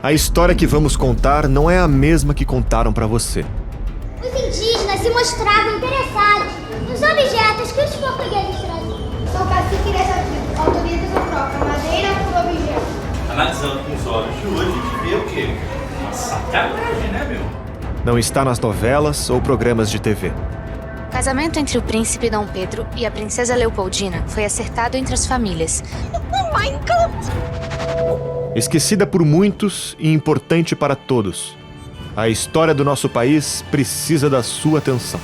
A história que vamos contar não é a mesma que contaram para você. Os indígenas se mostravam interessados nos objetos que os portugueses traziam. Sou cacique dessa tribo, autorizo a própria madeira por objeto. Analisando com os olhos de hoje, a gente vê o quê? Uma sacanagem, né, meu? Não está nas novelas ou programas de TV. O casamento entre o príncipe Dom Pedro e a princesa Leopoldina foi acertado entre as famílias. Esquecida por muitos e importante para todos, a história do nosso país precisa da sua atenção.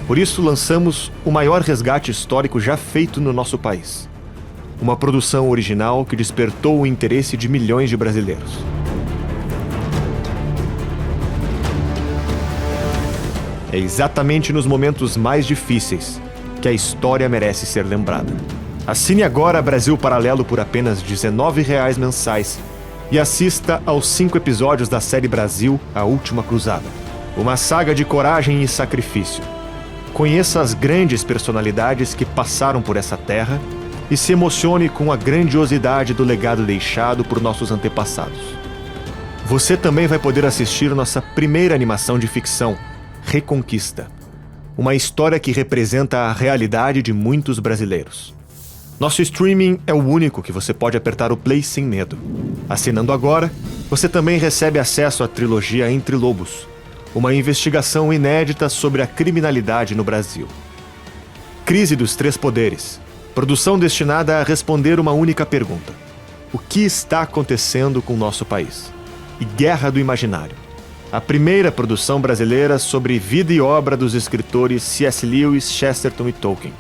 Por isso lançamos o maior resgate histórico já feito no nosso país. Uma produção original que despertou o interesse de milhões de brasileiros. É exatamente nos momentos mais difíceis que a história merece ser lembrada. Assine agora Brasil Paralelo por apenas R$ 19,00 mensais e assista aos 5 episódios da série Brasil, A Última Cruzada. Uma saga de coragem e sacrifício. Conheça as grandes personalidades que passaram por essa terra e se emocione com a grandiosidade do legado deixado por nossos antepassados. Você também vai poder assistir nossa primeira animação de ficção, Reconquista. Uma história que representa a realidade de muitos brasileiros. Nosso streaming é o único que você pode apertar o play sem medo. Assinando agora, você também recebe acesso à trilogia Entre Lobos, uma investigação inédita sobre a criminalidade no Brasil. Crise dos Três Poderes, produção destinada a responder uma única pergunta: o que está acontecendo com o nosso país? E Guerra do Imaginário, a primeira produção brasileira sobre vida e obra dos escritores C.S. Lewis, Chesterton e Tolkien.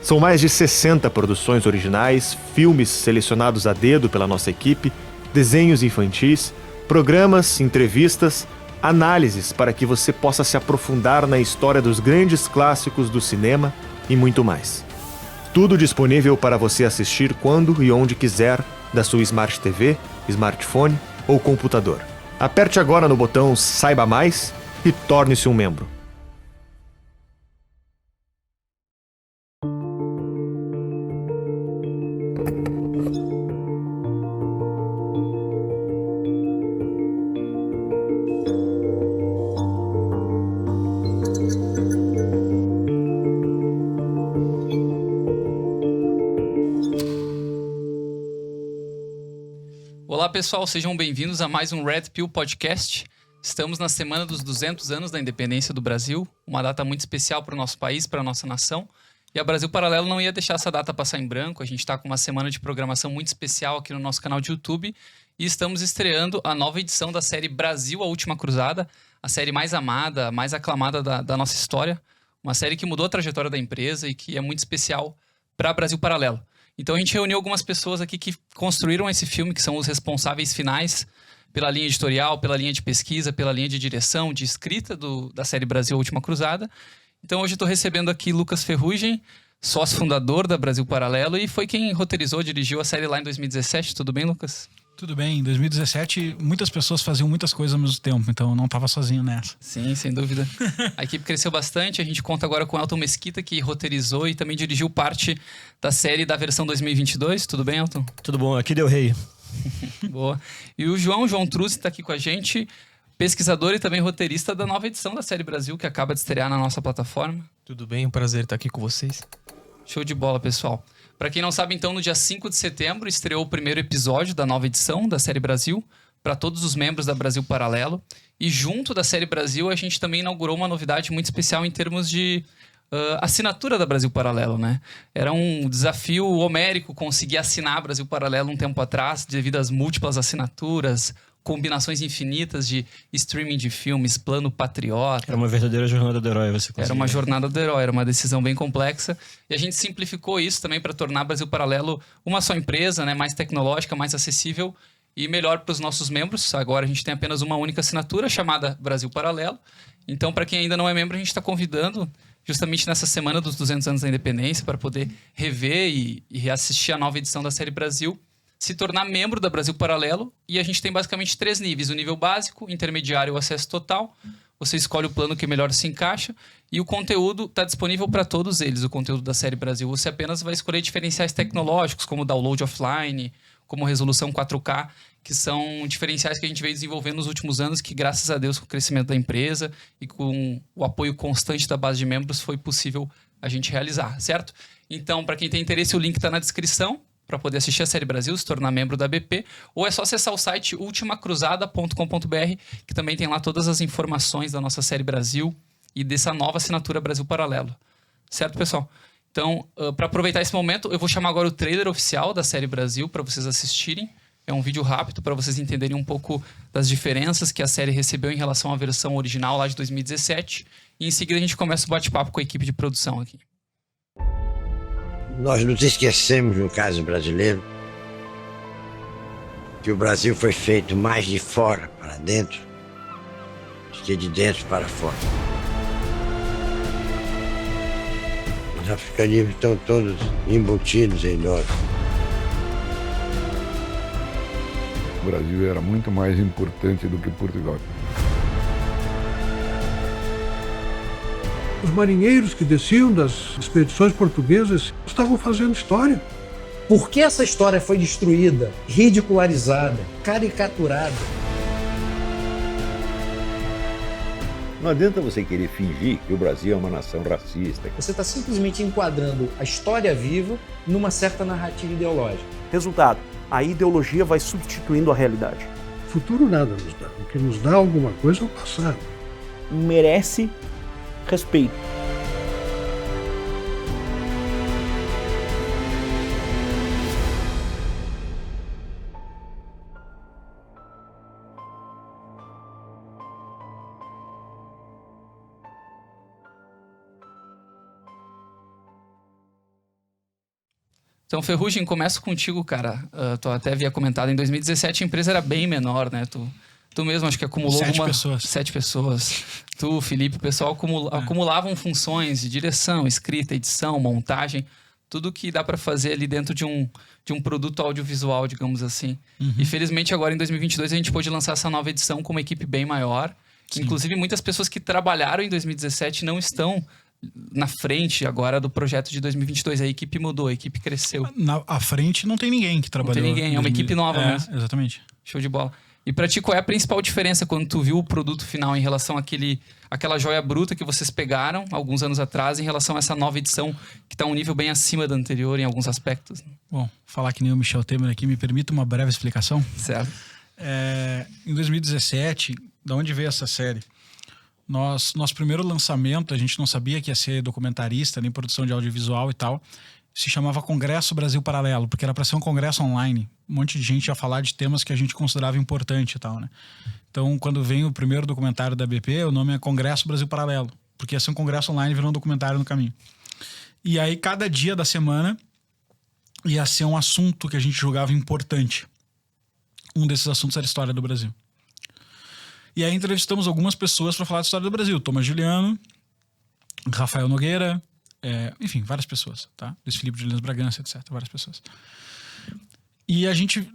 São mais de 60 produções originais, filmes selecionados a dedo pela nossa equipe, desenhos infantis, programas, entrevistas, análises para que você possa se aprofundar na história dos grandes clássicos do cinema e muito mais. Tudo disponível para você assistir quando e onde quiser, da sua Smart TV, smartphone ou computador. Aperte agora no botão Saiba Mais e torne-se um membro. Olá pessoal, sejam bem-vindos a mais um Red Pill Podcast. Estamos na semana dos 200 anos da independência do Brasil, uma data muito especial para o nosso país, para a nossa nação. E a Brasil Paralelo não ia deixar essa data passar em branco. A gente está com uma semana de programação muito especial aqui no nosso canal de YouTube e estamos estreando a nova edição da série Brasil, A Última Cruzada, a série mais amada, mais aclamada da nossa história. Uma série que mudou a trajetória da empresa e que é muito especial para Brasil Paralelo. Então a gente reuniu algumas pessoas aqui que construíram esse filme, que são os responsáveis finais pela linha editorial, pela linha de pesquisa, pela linha de direção, de escrita da série Brasil, A Última Cruzada. Então hoje eu estou recebendo aqui Lucas Ferrugem, sócio fundador da Brasil Paralelo, e foi quem roteirizou, dirigiu a série lá em 2017. Tudo bem, Lucas? Tudo bem. Em 2017, muitas pessoas faziam muitas coisas ao mesmo tempo, então eu não estava sozinho nessa. Sim, sem dúvida. A equipe cresceu bastante. A gente conta agora com o Elton Mesquita, que roteirizou e também dirigiu parte da série da versão 2022. Tudo bem, Elton? Tudo bom, aqui deu rei. Boa. E o João Truzzi está aqui com a gente, pesquisador e também roteirista da nova edição da série Brasil, que acaba de estrear na nossa plataforma. Tudo bem, um prazer estar aqui com vocês. Show de bola, pessoal. Para quem não sabe, então, no dia 5 de setembro estreou o primeiro episódio da nova edição da série Brasil para todos os membros da Brasil Paralelo. E junto da série Brasil, a gente também inaugurou uma novidade muito especial em termos de assinatura da Brasil Paralelo, né? Era um desafio homérico conseguir assinar a Brasil Paralelo um tempo atrás, devido às múltiplas assinaturas, combinações infinitas de streaming de filmes, plano patriota. Era uma verdadeira jornada do herói, você conseguiu. Era uma jornada do herói, era uma decisão bem complexa. E a gente simplificou isso também para tornar a Brasil Paralelo uma só empresa, né? Mais tecnológica, mais acessível e melhor para os nossos membros. Agora a gente tem apenas uma única assinatura chamada Brasil Paralelo. Então, para quem ainda não é membro, a gente está convidando justamente nessa semana dos 200 anos da independência para poder rever e reassistir a nova edição da série Brasil, se tornar membro da Brasil Paralelo. E a gente tem basicamente 3 níveis: o nível básico, intermediário e o acesso total. Você escolhe o plano que melhor se encaixa e o conteúdo está disponível para todos eles, o conteúdo da série Brasil. Você apenas vai escolher diferenciais tecnológicos, como o download offline, como resolução 4K, que são diferenciais que a gente veio desenvolvendo nos últimos anos, que graças a Deus, com o crescimento da empresa e com o apoio constante da base de membros, foi possível a gente realizar, certo? Então, para quem tem interesse, o link está na descrição, para poder assistir a Série Brasil, se tornar membro da BP, ou é só acessar o site ultimacruzada.com.br, que também tem lá todas as informações da nossa Série Brasil e dessa nova assinatura Brasil Paralelo. Certo, pessoal? Então, para aproveitar esse momento, eu vou chamar agora o trailer oficial da Série Brasil para vocês assistirem. É um vídeo rápido para vocês entenderem um pouco das diferenças que a série recebeu em relação à versão original lá de 2017. E em seguida a gente começa o bate-papo com a equipe de produção aqui. Nós nos esquecemos, no caso brasileiro, que o Brasil foi feito mais de fora para dentro do que de dentro para fora. Os africanismos estão todos embutidos em nós. O Brasil era muito mais importante do que Portugal. Os marinheiros que desciam das expedições portuguesas estavam fazendo história. Por que essa história foi destruída, ridicularizada, caricaturada? Não adianta você querer fingir que o Brasil é uma nação racista. Você está simplesmente enquadrando a história viva numa certa narrativa ideológica. Resultado, a ideologia vai substituindo a realidade. O futuro nada nos dá. O que nos dá alguma coisa é o passado. Merece respeito. Então, Ferrugem, começo contigo, cara. Tu até havia comentado, em 2017 a empresa era bem menor, né? Tu mesmo acho que acumulou 7 pessoas. Tu, Felipe, o pessoal acumulavam funções de direção, escrita, edição, montagem, tudo que dá para fazer ali dentro de um produto audiovisual, digamos assim. Uhum. E felizmente agora em 2022 a gente pôde lançar essa nova edição com uma equipe bem maior. Sim. Inclusive muitas pessoas que trabalharam em 2017 não estão na frente agora do projeto de 2022. A equipe mudou, a equipe cresceu. À frente não tem ninguém que trabalhou. Não tem ninguém, é uma equipe nova mesmo. Exatamente. Show de bola. E pra ti, qual é a principal diferença quando tu viu o produto final em relação àquela joia bruta que vocês pegaram alguns anos atrás em relação a essa nova edição que tá um nível bem acima da anterior em alguns aspectos? Bom, falar que nem o Michel Temer aqui, me permita uma breve explicação. Certo. Em 2017, da onde veio essa série? Nosso primeiro lançamento, a gente não sabia que ia ser documentarista, nem produção de audiovisual e tal. Se chamava Congresso Brasil Paralelo, porque era para ser um congresso online. Um monte de gente ia falar de temas que a gente considerava importante e tal, né? Então, quando vem o primeiro documentário da BP, o nome é Congresso Brasil Paralelo, porque ia ser um congresso online e virou um documentário no caminho. E aí, cada dia da semana ia ser um assunto que a gente julgava importante. Um desses assuntos era a história do Brasil. E aí entrevistamos algumas pessoas para falar da história do Brasil. Thomas Juliano, Rafael Nogueira, enfim, várias pessoas, tá? Luiz Felipe de Lins Bragança, etc. Várias pessoas. E a gente,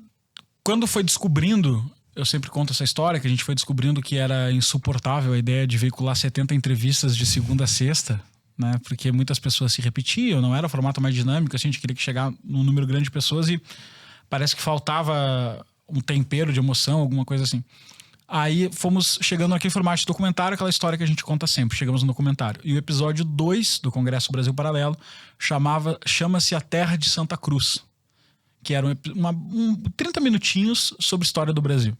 quando foi descobrindo, eu sempre conto essa história, que a gente foi descobrindo que era insuportável a ideia de veicular 70 entrevistas de segunda a sexta, né? Porque muitas pessoas se repetiam, não era o formato mais dinâmico, assim, a gente queria que chegar num número grande de pessoas e parece que faltava um tempero de emoção, alguma coisa assim. Aí fomos chegando naquele formato de documentário, aquela história que a gente conta sempre. Chegamos no documentário. E o episódio 2 do Congresso Brasil Paralelo chama-se A Terra de Santa Cruz, que era 30 minutinhos sobre a história do Brasil.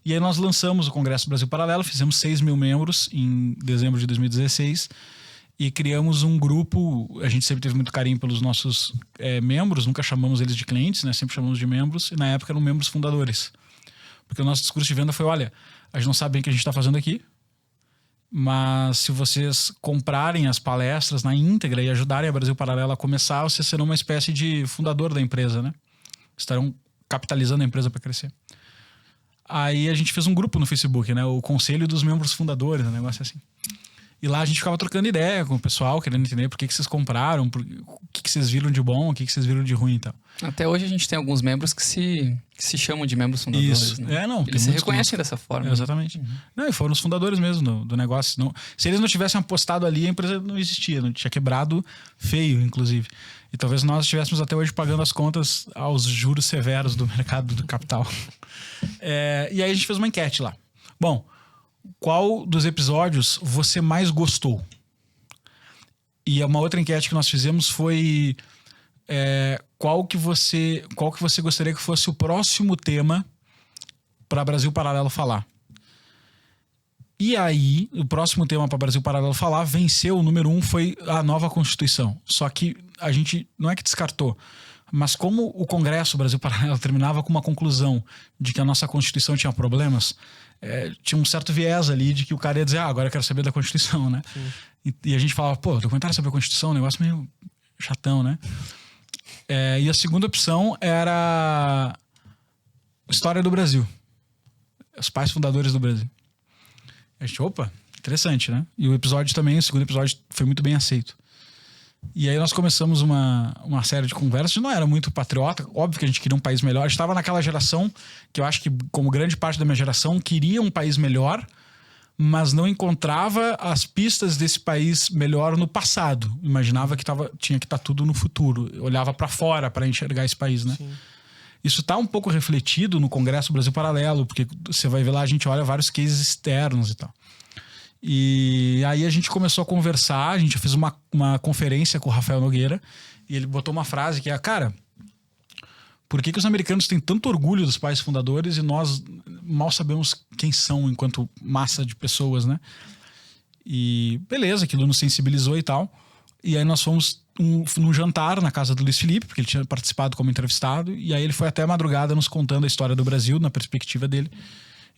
E aí nós lançamos o Congresso Brasil Paralelo, fizemos 6 mil membros em dezembro de 2016 e criamos um grupo. A gente sempre teve muito carinho pelos nossos membros, nunca chamamos eles de clientes, né? Sempre chamamos de membros, e na época eram membros fundadores. Porque o nosso discurso de venda foi, olha, a gente não sabe bem o que a gente está fazendo aqui, mas se vocês comprarem as palestras na íntegra e ajudarem a Brasil Paralelo a começar, vocês serão uma espécie de fundador da empresa, né? Estarão capitalizando a empresa para crescer. Aí a gente fez um grupo no Facebook, né? O Conselho dos Membros Fundadores, um negócio assim. E lá a gente ficava trocando ideia com o pessoal, querendo entender por que vocês compraram, o que vocês viram de bom, o que vocês viram de ruim e tal. Até hoje a gente tem alguns membros que se chamam de membros fundadores. Isso. Né? Não, eles se reconhecem dessa forma. Exatamente. Não, e foram os fundadores mesmo do negócio. Não, se eles não tivessem apostado ali, a empresa não existia. Não tinha quebrado feio, inclusive. E talvez nós estivéssemos até hoje pagando as contas aos juros severos do mercado do capital. E aí a gente fez uma enquete lá. Bom, qual dos episódios você mais gostou? E uma outra enquete que nós fizemos foi qual que você gostaria que fosse o próximo tema para Brasil Paralelo falar. E aí, o próximo tema para Brasil Paralelo falar venceu, o número 1 foi a nova Constituição. Só que a gente não é que descartou, mas como o Congresso Brasil Paralelo terminava com uma conclusão de que a nossa Constituição tinha problemas, tinha um certo viés ali de que o cara ia dizer, agora eu quero saber da Constituição, né? E a gente falava, pô, documentário sobre a Constituição, um negócio meio chatão, né? E a segunda opção era História do Brasil. Os pais fundadores do Brasil. A gente, opa, interessante, né? E o segundo episódio foi muito bem aceito. E aí nós começamos uma série de conversas. Não era muito patriota, óbvio que a gente queria um país melhor. A gente estava naquela geração que eu acho que, como grande parte da minha geração, queria um país melhor, mas não encontrava as pistas desse país melhor no passado. Imaginava que tinha que estar tudo no futuro. Olhava para fora para enxergar esse país, né? Sim. Isso está um pouco refletido no Congresso Brasil Paralelo, porque você vai ver lá, a gente olha vários cases externos e tal. E aí a gente começou a conversar, a gente fez uma conferência com o Rafael Nogueira, e ele botou uma frase que é, cara, por que os americanos têm tanto orgulho dos pais fundadores e nós mal sabemos quem são enquanto massa de pessoas, né? E beleza, aquilo nos sensibilizou e tal. E aí nós fomos num jantar na casa do Luiz Felipe, porque ele tinha participado como entrevistado, e aí ele foi até a madrugada nos contando a história do Brasil, na perspectiva dele.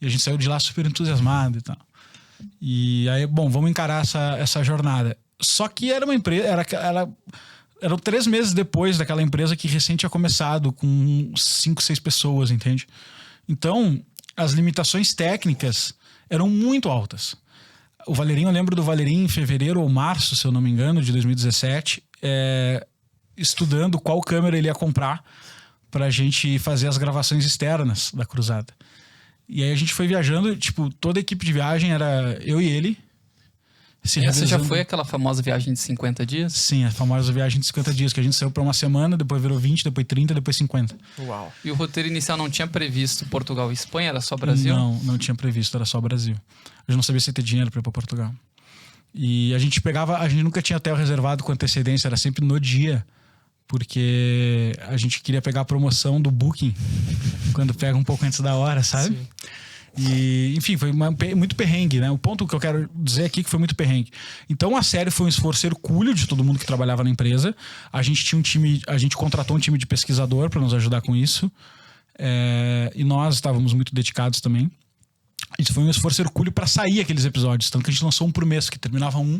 E a gente saiu de lá super entusiasmado e tal. E aí, bom, vamos encarar essa jornada. Só que era uma empresa, eram 3 meses depois daquela empresa que recém tinha começado, com 5, 6 pessoas, entende? Então, as limitações técnicas eram muito altas. O Valerinho, eu lembro do Valerinho em fevereiro ou março, se eu não me engano, de 2017, estudando qual câmera ele ia comprar pra gente fazer as gravações externas da cruzada. E aí a gente foi viajando, tipo, toda a equipe de viagem era eu e ele. Essa já foi aquela famosa viagem de 50 dias? Sim, a famosa viagem de 50 dias, que a gente saiu pra uma semana, depois virou 20, depois 30, depois 50. Uau. E o roteiro inicial não tinha previsto Portugal e Espanha, era só Brasil? Não tinha previsto, era só Brasil. A gente não sabia se ia ter dinheiro pra ir pra Portugal. E a gente nunca tinha hotel reservado com antecedência, era sempre no dia, porque a gente queria pegar a promoção do Booking, quando pega um pouco antes da hora, sabe? Sim. E, enfim, foi muito perrengue, né? O ponto que eu quero dizer aqui é que foi muito perrengue. Então a série foi um esforço hercúleo de todo mundo que trabalhava na empresa. A gente contratou um time de pesquisador para nos ajudar com isso. E nós estávamos muito dedicados também. Isso foi um esforço hercúleo para sair aqueles episódios. Tanto que a gente lançou um por mês, que terminava um,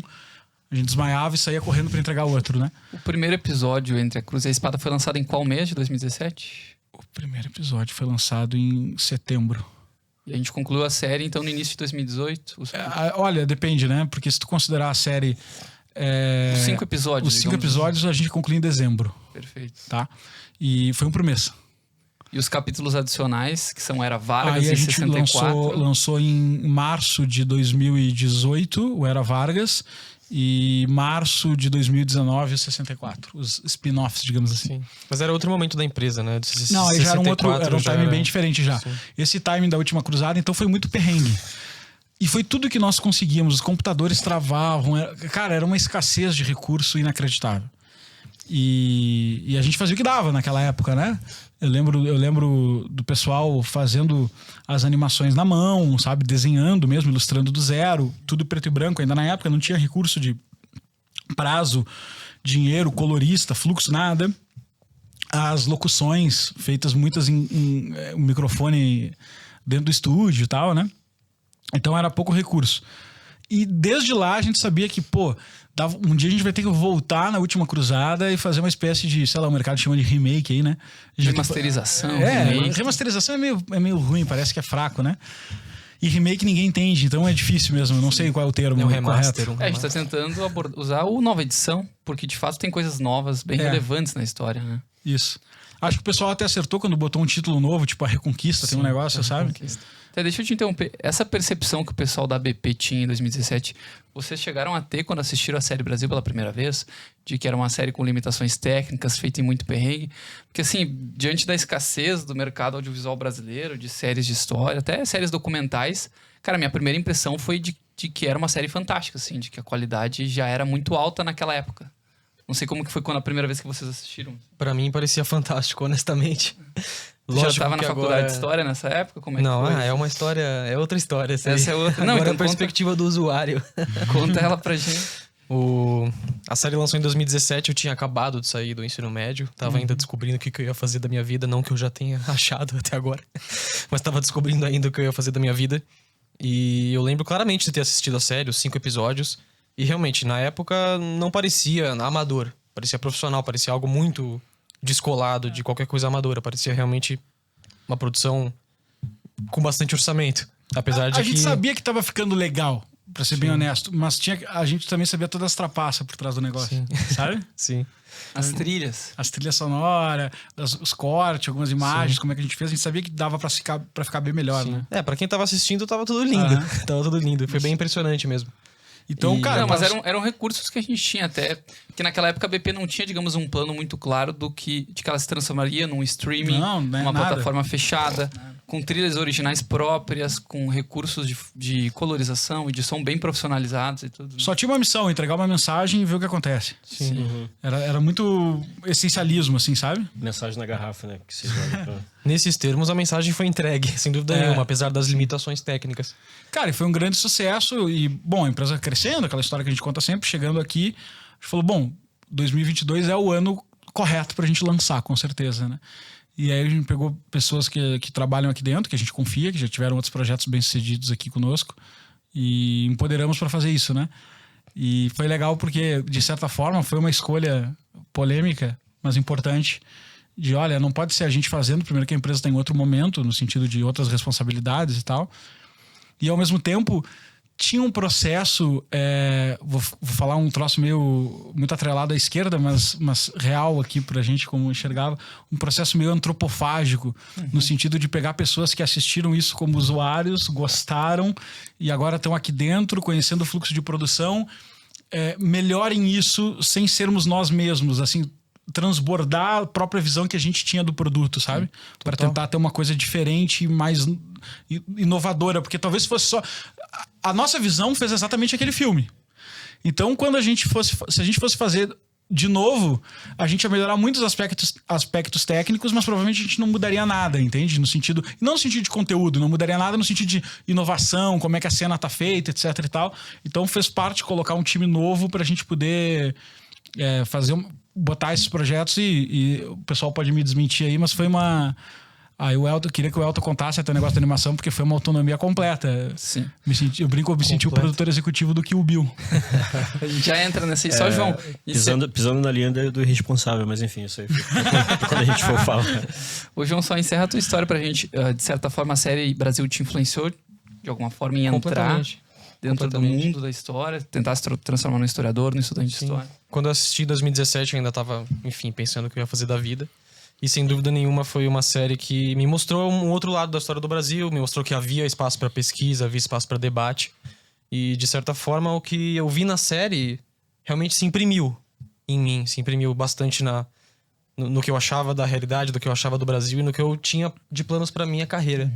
a gente desmaiava e saía correndo para entregar o outro, né? O primeiro episódio entre a Cruz e a Espada foi lançado em qual mês de 2017? O primeiro episódio foi lançado em setembro. E a gente concluiu a série, então, no início de 2018? Olha, depende, né? Porque se tu considerar a série... Os 5 episódios. Os 5 episódios a gente concluiu em dezembro. Perfeito. Tá? E foi um por mês. E os capítulos adicionais, que são Era Vargas e 64? Aí a gente lançou em março de 2018, o Era Vargas, e março de 2019, o 64. Os spin-offs, digamos assim. Sim. Mas era outro momento da empresa, né? Não, aí já era um timing bem diferente já. Sim. Esse timing da última cruzada, então, foi muito perrengue. E foi tudo que nós conseguíamos. Os computadores travavam. Cara, era uma escassez de recurso inacreditável. E a gente fazia o que dava naquela época, né? Eu lembro do pessoal fazendo as animações na mão, sabe? Desenhando mesmo, ilustrando do zero. Tudo preto e branco. Ainda na época não tinha recurso de prazo, dinheiro, colorista, fluxo, nada. As locuções feitas muitas em microfone dentro do estúdio e tal, né? Então era pouco recurso. E desde lá a gente sabia que, um dia a gente vai ter que voltar na última cruzada e fazer uma espécie de, sei lá, o mercado chama de remake aí, né? Remasterização. Remasterização é meio ruim, parece que é fraco, né? E remake ninguém entende, então é difícil mesmo. Eu não sei qual é o termo correto. A gente tá tentando usar o nova edição, porque de fato tem coisas novas, bem relevantes na história, né? Isso. Acho que o pessoal até acertou quando botou um título novo, tipo A Reconquista, tem um negócio, sabe? Até deixa eu te interromper. Essa percepção que o pessoal da BP tinha em 2017, vocês chegaram a ter quando assistiram a série Brasil pela primeira vez? De que era uma série com limitações técnicas, feita em muito perrengue? Porque assim, diante da escassez do mercado audiovisual brasileiro, de séries de história, até séries documentais, cara, minha primeira impressão foi de que era uma série fantástica, assim, de que a qualidade já era muito alta naquela época. Não sei como que foi quando a primeira vez que vocês assistiram. Pra mim parecia fantástico, honestamente. Você já estava na faculdade de história nessa época? Como é que foi? É uma história, é outra história. Essa é outra. Não, agora então a perspectiva do usuário. Conta ela pra gente. A série lançou em 2017, eu tinha acabado de sair do ensino médio. Tava ainda descobrindo o que eu ia fazer da minha vida. Não que eu já tenha achado até agora. Mas tava descobrindo ainda o que eu ia fazer da minha vida. E eu lembro claramente de ter assistido a série, os 5 episódios. E realmente, na época, não parecia amador. Parecia profissional, parecia algo muito descolado de qualquer coisa amadora. Parecia realmente uma produção com bastante orçamento. Apesar de A gente sabia que tava ficando legal, pra ser bem honesto. Mas a gente também sabia todas as trapaças por trás do negócio, sabe? Sim. As trilhas. As trilhas sonoras, os cortes, algumas imagens, como é que a gente fez. A gente sabia que dava pra ficar bem melhor, né? Pra quem tava assistindo, tava tudo lindo. Tava tudo lindo. Foi bem impressionante mesmo. Então, cara... Não, mas eram recursos que a gente tinha até... Que naquela época a BP não tinha, digamos, um plano muito claro de que ela se transformaria num streaming, numa plataforma fechada, com trilhas originais próprias, com recursos de colorização e de som bem profissionalizados e tudo. Só tinha uma missão, entregar uma mensagem e ver o que acontece. Sim. Era muito essencialismo, assim, sabe? Mensagem na garrafa, né? Nesses termos, a mensagem foi entregue, sem dúvida nenhuma, apesar das limitações técnicas. Cara, e foi um grande sucesso e, bom, a empresa crescendo, aquela história que a gente conta sempre, chegando aqui, a gente falou, bom, 2022 é o ano correto pra gente lançar, com certeza, né? E aí a gente pegou pessoas que trabalham aqui dentro, que a gente confia, que já tiveram outros projetos bem-sucedidos aqui conosco e empoderamos para fazer isso, né? E foi legal porque, de certa forma, foi uma escolha polêmica, mas importante, de, olha, não pode ser a gente fazendo, primeiro que a empresa está em outro momento, no sentido de outras responsabilidades e tal, e ao mesmo tempo tinha um processo, vou falar um troço meio muito atrelado à esquerda, mas real aqui pra gente, como enxergava, um processo meio antropofágico, no sentido de pegar pessoas que assistiram isso como usuários, gostaram e agora estão aqui dentro, conhecendo o fluxo de produção, melhorem isso sem sermos nós mesmos, assim, transbordar a própria visão que a gente tinha do produto, sabe? Para tentar ter uma coisa diferente e mais inovadora, porque talvez fosse só... A nossa visão fez exatamente aquele filme. Então, quando se a gente fosse fazer de novo, a gente ia melhorar muitos aspectos técnicos, mas provavelmente a gente não mudaria nada, entende? Não no sentido de conteúdo, não mudaria nada no sentido de inovação, como é que a cena tá feita, etc e tal. Então, fez parte colocar um time novo pra gente poder botar esses projetos e o pessoal pode me desmentir aí, mas foi uma... eu queria que o Elton contasse até o negócio da animação, porque foi uma autonomia completa. Sim. Eu me senti o produtor executivo do Kill Bill. A gente já entra nessa... Só, João... Pisando na linha do irresponsável, mas enfim, isso aí quando a gente for falar. Ô, João, só encerra a tua história pra gente. De certa forma, a série Brasil te influenciou de alguma forma em entrar dentro do mundo da história, tentar se transformar num historiador, num estudante de história. Quando eu assisti em 2017, eu ainda tava, enfim, pensando o que eu ia fazer da vida. E sem dúvida nenhuma foi uma série que me mostrou um outro lado da história do Brasil, me mostrou que havia espaço para pesquisa, havia espaço para debate. E de certa forma o que eu vi na série realmente se imprimiu em mim, se imprimiu bastante no que eu achava da realidade, do que eu achava do Brasil e no que eu tinha de planos para minha carreira.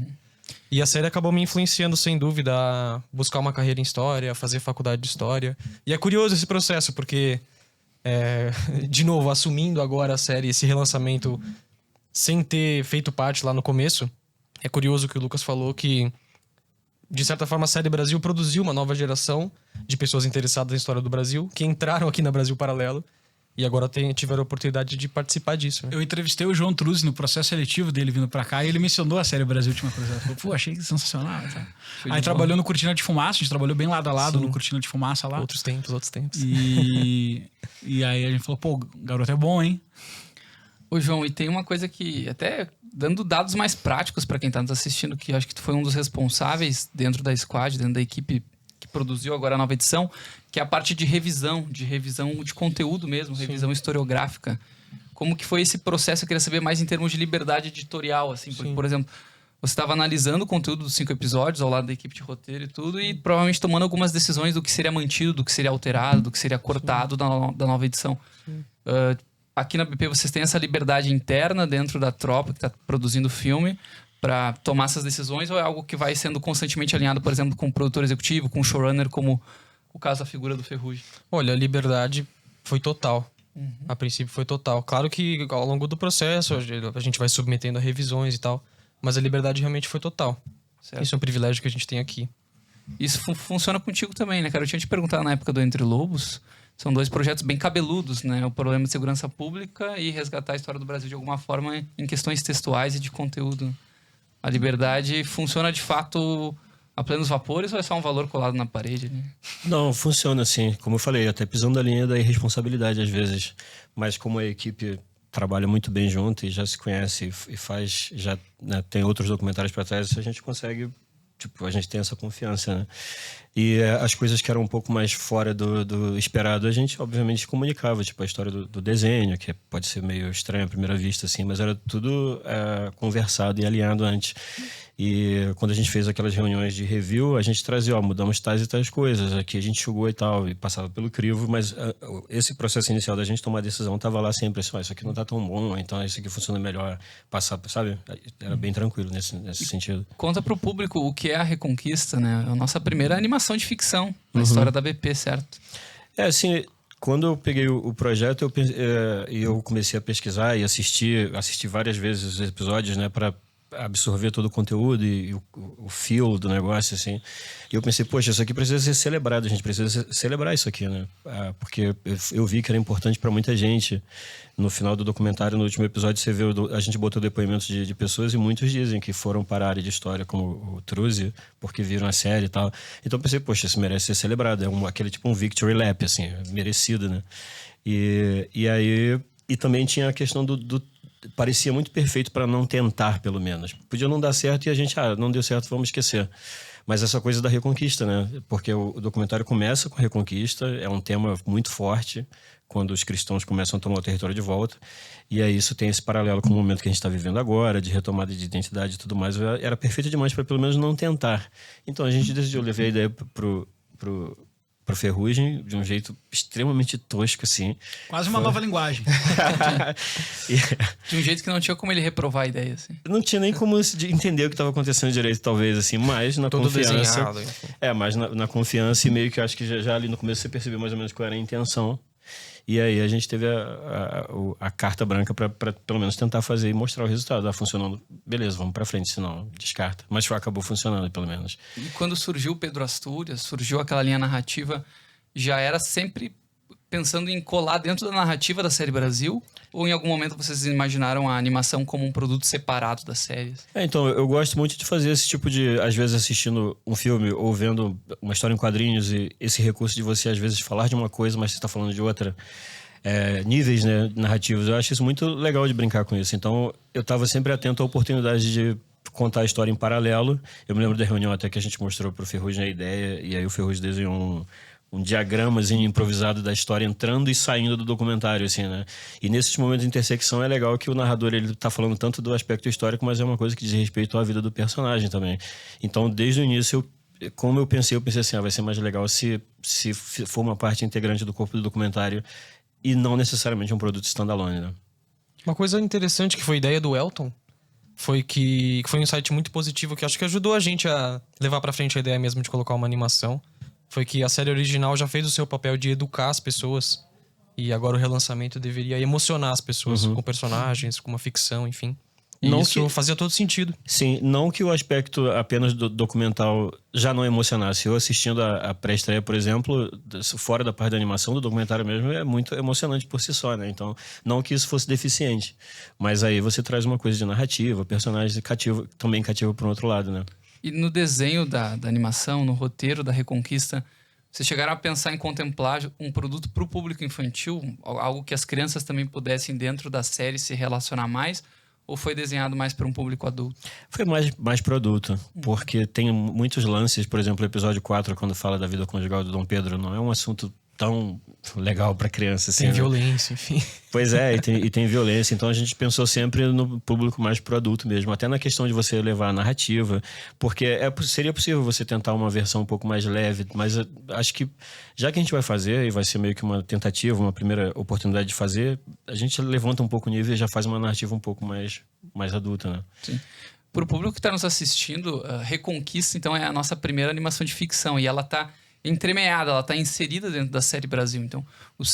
E a série acabou me influenciando, sem dúvida, a buscar uma carreira em história, a fazer faculdade de história. E é curioso esse processo, porque... de novo, assumindo agora a série, esse relançamento sem ter feito parte lá no começo, é curioso que o Lucas falou que, de certa forma, a série Brasil produziu uma nova geração de pessoas interessadas na história do Brasil, que entraram aqui na Brasil Paralelo e agora tiveram a oportunidade de participar disso. Né? Eu entrevistei o João Truzzi no processo seletivo dele vindo pra cá e ele mencionou a série Brasil Última Coisa. Ele falou, pô, achei sensacional. Tá? Aí trabalhou no Cortina de Fumaça, a gente trabalhou bem lado a lado. Sim. No Cortina de Fumaça lá. Outros tempos. E aí a gente falou, pô, o garoto é bom, hein? Ô, João, e tem uma coisa que, até dando dados mais práticos para quem tá nos assistindo, que eu acho que tu foi um dos responsáveis dentro da Squad, dentro da equipe que produziu agora a nova edição, que é a parte de revisão de conteúdo mesmo, revisão historiográfica. Como que foi esse processo? Eu queria saber mais em termos de liberdade editorial, assim, porque, por exemplo, você estava analisando o conteúdo dos 5 episódios ao lado da equipe de roteiro e tudo, e provavelmente tomando algumas decisões do que seria mantido, do que seria alterado, do que seria cortado da nova edição. Aqui na BP vocês têm essa liberdade interna dentro da tropa que está produzindo o filme para tomar essas decisões, ou é algo que vai sendo constantemente alinhado, por exemplo, com o produtor executivo, com o showrunner, como o caso da figura do Ferrugem? Olha, a liberdade foi total. A princípio foi total. Claro que ao longo do processo a gente vai submetendo a revisões e tal, mas a liberdade realmente foi total. Certo. Isso é um privilégio que a gente tem aqui. Isso funciona contigo também, né, cara? Eu tinha te perguntado na época do Entre Lobos, são 2 projetos bem cabeludos, né? O Problema de Segurança Pública e Resgatar a História do Brasil de alguma forma em questões textuais e de conteúdo. A liberdade funciona de fato a plenos vapores ou é só um valor colado na parede? Né? Não, funciona assim. Como eu falei, até pisando a linha da irresponsabilidade às vezes. Mas como a equipe trabalha muito bem junto e já se conhece e faz, já tem outros documentários para trás, a gente consegue, a gente tem essa confiança, né? E as coisas que eram um pouco mais fora do esperado, a gente obviamente comunicava, a história do desenho, que pode ser meio estranho à primeira vista, assim, mas era tudo conversado e alinhado antes. E quando a gente fez aquelas reuniões de review, a gente trazia, mudamos tais e tais coisas, aqui a gente enxugou e tal, e passava pelo crivo, mas esse processo inicial da gente tomar a decisão estava lá sempre, assim, isso aqui não tá tão bom, então isso aqui funciona melhor, passar, sabe? Era bem tranquilo nesse sentido. Conta pro público o que é a Reconquista, né? A nossa primeira animação de ficção na história da BP, certo? Assim, quando eu peguei o projeto, eu comecei a pesquisar e assisti várias vezes os episódios, né, para absorver todo o conteúdo e o feel do negócio, assim. E eu pensei, poxa, isso aqui precisa ser celebrado, a gente precisa celebrar isso aqui, né? Porque eu vi que era importante para muita gente. No final do documentário, no último episódio, você vê, a gente botou depoimentos de pessoas e muitos dizem que foram para a área de história, como o Truzi, porque viram a série e tal. Então eu pensei, poxa, isso merece ser celebrado. É aquele tipo um victory lap, assim, merecido, né? E aí... E também tinha a questão parecia muito perfeito para não tentar, pelo menos. Podia não dar certo e a gente, não deu certo, vamos esquecer. Mas essa coisa da Reconquista, né? Porque o documentário começa com a Reconquista, é um tema muito forte, quando os cristãos começam a tomar o território de volta. E aí isso tem esse paralelo com o momento que a gente está vivendo agora, de retomada de identidade e tudo mais. Era perfeito demais para pelo menos não tentar. Então a gente decidiu levar a ideia pro Ferrugem de um jeito extremamente tosco, assim. Quase uma nova linguagem. De um jeito que não tinha como ele reprovar a ideia, assim. Não tinha nem como entender o que estava acontecendo direito, talvez, assim, mas na todo confiança... desenhado. Mas na confiança e meio que eu acho que já ali no começo você percebeu mais ou menos qual era a intenção. E aí a gente teve a carta branca para pelo menos tentar fazer e mostrar o resultado. Funcionando, beleza, vamos para frente, senão descarta. Mas acabou funcionando, pelo menos. E quando surgiu o Pedro Astúrias, surgiu aquela linha narrativa, já era sempre pensando em colar dentro da narrativa da série Brasil? Ou em algum momento vocês imaginaram a animação como um produto separado das séries? Então, eu gosto muito de fazer esse tipo de... Às vezes assistindo um filme ou vendo uma história em quadrinhos e esse recurso de você, às vezes, falar de uma coisa, mas você está falando de outra. Níveis, né, narrativos. Eu acho isso muito legal de brincar com isso. Então, eu estava sempre atento à oportunidade de contar a história em paralelo. Eu me lembro da reunião até que a gente mostrou pro Ferrugem a ideia, e aí o Ferrugem desenhou um diagramazinho improvisado da história entrando e saindo do documentário, assim, né? E nesses momentos de intersecção é legal que o narrador, ele tá falando tanto do aspecto histórico, mas é uma coisa que diz respeito à vida do personagem também. Então, desde o início, como eu pensei assim, vai ser mais legal se for uma parte integrante do corpo do documentário e não necessariamente um produto standalone, né? Uma coisa interessante que foi ideia do Elton foi que foi um insight muito positivo que acho que ajudou a gente a levar pra frente a ideia mesmo de colocar uma animação. Foi que a série original já fez o seu papel de educar as pessoas e agora o relançamento deveria emocionar as pessoas com personagens, com uma ficção, enfim. E não isso fazia todo sentido. Sim, não que o aspecto apenas do documental já não emocionasse. Eu assistindo a pré-estreia, por exemplo, fora da parte da animação, do documentário mesmo, é muito emocionante por si só, né? Então, não que isso fosse deficiente. Mas aí você traz uma coisa de narrativa, personagem também cativa por um outro lado, né? E no desenho da animação, no roteiro da Reconquista, Vocês chegaram a pensar em contemplar um produto para o público infantil? Algo que as crianças também pudessem, dentro da série, se relacionar mais? Ou foi desenhado mais para um público adulto? Foi mais produto, porque tem muitos lances, por exemplo, o episódio 4, quando fala da vida conjugal do Dom Pedro, não é um assunto tão legal para criança. Assim, tem violência, enfim. Pois é, e tem violência. Então a gente pensou sempre no público mais pro adulto mesmo. Até na questão de você levar a narrativa. Porque seria possível você tentar uma versão um pouco mais leve. Mas acho que, já que a gente vai fazer, e vai ser meio que uma tentativa, uma primeira oportunidade de fazer, a gente levanta um pouco o nível e já faz uma narrativa um pouco mais adulta, né? Sim. Para o público que está nos assistindo, Reconquista, então, é a nossa primeira animação de ficção. E ela está entremeada, ela está inserida dentro da série Brasil. Então,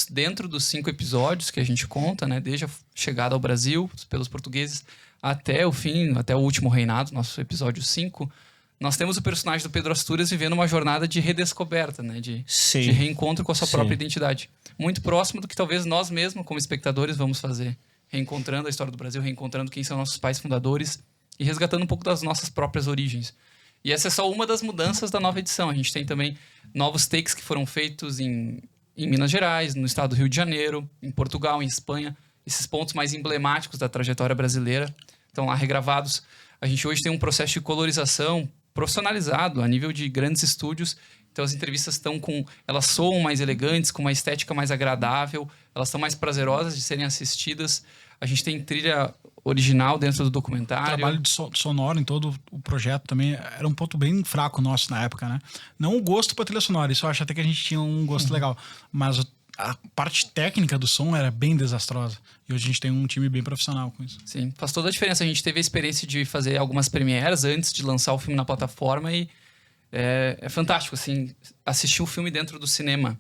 dentro dos 5 episódios que a gente conta, né, desde a chegada ao Brasil pelos portugueses até o fim, até o último reinado, nosso episódio 5, nós temos o personagem do Pedro Astúrias vivendo uma jornada de redescoberta, né, de reencontro com a sua própria identidade. Muito próximo do que talvez nós mesmos, como espectadores, vamos fazer. Reencontrando a história do Brasil, reencontrando quem são nossos pais fundadores e resgatando um pouco das nossas próprias origens. E essa é só uma das mudanças da nova edição. A gente tem também novos takes que foram feitos em Minas Gerais, no estado do Rio de Janeiro, em Portugal, em Espanha. Esses pontos mais emblemáticos da trajetória brasileira estão lá regravados. A gente hoje tem um processo de colorização profissionalizado a nível de grandes estúdios. Então as entrevistas elas soam mais elegantes, com uma estética mais agradável, elas são mais prazerosas de serem assistidas. A gente tem trilha original dentro do documentário. O trabalho de sonoro em todo o projeto também era um ponto bem fraco nosso na época, né? Não o gosto para trilha sonora, isso eu acho até que a gente tinha um gosto legal, mas a parte técnica do som era bem desastrosa. E hoje a gente tem um time bem profissional com isso. Sim, faz toda a diferença. A gente teve a experiência de fazer algumas premieres antes de lançar o filme na plataforma e é fantástico, assim, assistir o filme dentro do cinema.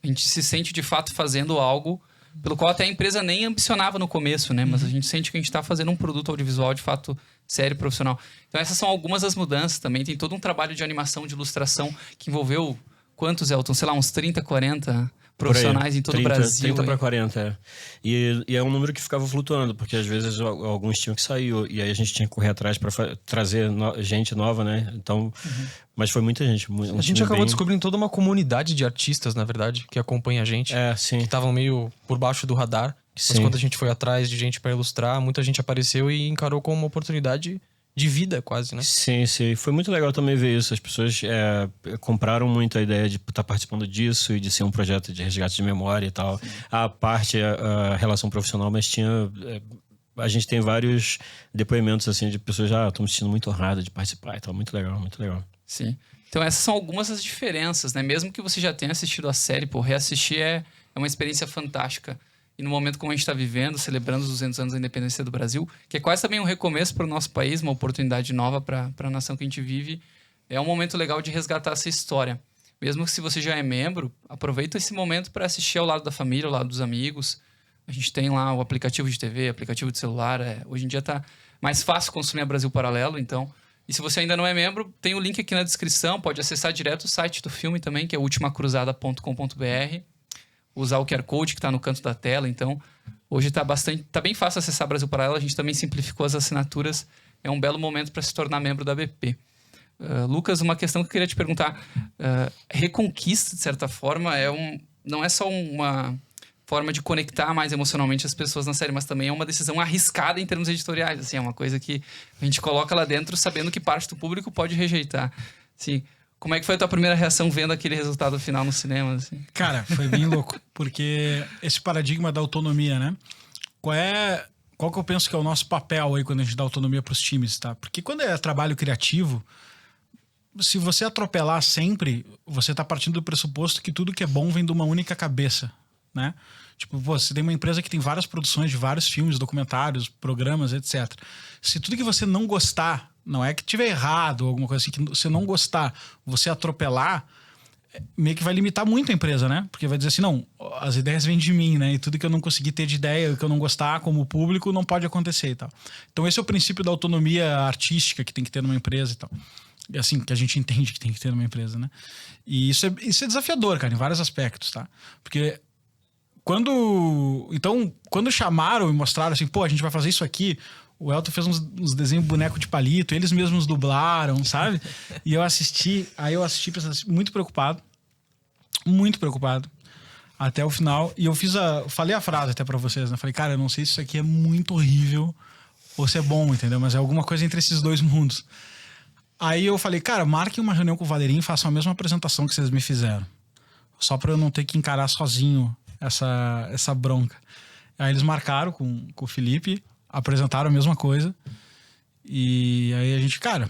A gente se sente, de fato, fazendo algo pelo qual até a empresa nem ambicionava no começo, né? Mas a gente sente que a gente está fazendo um produto audiovisual, de fato, sério, profissional. Então essas são algumas das mudanças também. Tem todo um trabalho de animação, de ilustração, que envolveu quantos, Elton? Sei lá, uns 30, 40 profissionais em todo o Brasil. 30 para 40, é. E é um número que ficava flutuando, porque às vezes alguns tinham que sair, e aí a gente tinha que correr atrás para trazer gente nova, né? Então, mas foi muita gente. A gente acabou descobrindo toda uma comunidade de artistas, na verdade, que acompanha a gente. Sim. Que estavam meio por baixo do radar. Mas quando a gente foi atrás de gente para ilustrar, muita gente apareceu e encarou como uma oportunidade de vida, quase, né? Sim. Foi muito legal também ver isso. As pessoas compraram muito a ideia de estar participando disso e de ser um projeto de resgate de memória e tal. A relação profissional, mas tinha... a gente tem vários depoimentos, assim, de pessoas já estão me sentindo muito honrada de participar e tal. Muito legal, muito legal. Sim. Então essas são algumas das diferenças, né? Mesmo que você já tenha assistido a série, reassistir é uma experiência fantástica. E no momento como a gente está vivendo, celebrando os 200 anos da independência do Brasil, que é quase também um recomeço para o nosso país, uma oportunidade nova para a nação que a gente vive, é um momento legal de resgatar essa história. Mesmo que se você já é membro, aproveita esse momento para assistir ao lado da família, ao lado dos amigos. A gente tem lá o aplicativo de TV, aplicativo de celular. Hoje em dia está mais fácil consumir a Brasil Paralelo, então... E se você ainda não é membro, tem o link aqui na descrição, pode acessar direto o site do filme também, que é ultimacruzada.com.br. Usar o QR Code que está no canto da tela. Então, hoje tá bem fácil acessar Brasil Paralelo. A gente também simplificou as assinaturas. É um belo momento para se tornar membro da BP. Lucas, uma questão que eu queria te perguntar. Reconquista, de certa forma, não é só uma forma de conectar mais emocionalmente as pessoas na série, mas também é uma decisão arriscada em termos editoriais. Assim, é uma coisa que a gente coloca lá dentro sabendo que parte do público pode rejeitar. Assim, como é que foi a tua primeira reação vendo aquele resultado final no cinema? Assim? Cara, foi bem louco. Porque esse paradigma da autonomia, né? Qual que eu penso que é o nosso papel aí quando a gente dá autonomia para os times, tá? Porque quando é trabalho criativo, se você atropelar sempre, você tá partindo do pressuposto que tudo que é bom vem de uma única cabeça, né? Tipo, você tem uma empresa que tem várias produções de vários filmes, documentários, programas, etc. Se tudo que você não gostar, não é que tiver errado ou alguma coisa assim, que você não gostar, você atropelar, meio que vai limitar muito a empresa, né? Porque vai dizer assim, não, as ideias vêm de mim, né? E tudo que eu não consegui ter de ideia, que eu não gostar como público, não pode acontecer e tal. Então esse é o princípio da autonomia artística que tem que ter numa empresa e tal. Assim, que a gente entende que tem que ter numa empresa, né? E isso é desafiador, cara, em vários aspectos, tá? Porque quando chamaram e mostraram assim, pô, a gente vai fazer isso aqui, o Elton fez uns desenhos boneco de palito, eles mesmos dublaram, sabe? E eu assisti pensando assim, muito preocupado. Muito preocupado. Até o final. E eu falei a frase até pra vocês, né? Falei, cara, eu não sei se isso aqui é muito horrível ou se é bom, entendeu? Mas é alguma coisa entre esses dois mundos. Aí eu falei, cara, marquem uma reunião com o Valerinho e façam a mesma apresentação que vocês me fizeram. Só pra eu não ter que encarar sozinho essa bronca. Aí eles marcaram com o Felipe, apresentaram a mesma coisa. E aí a gente, cara...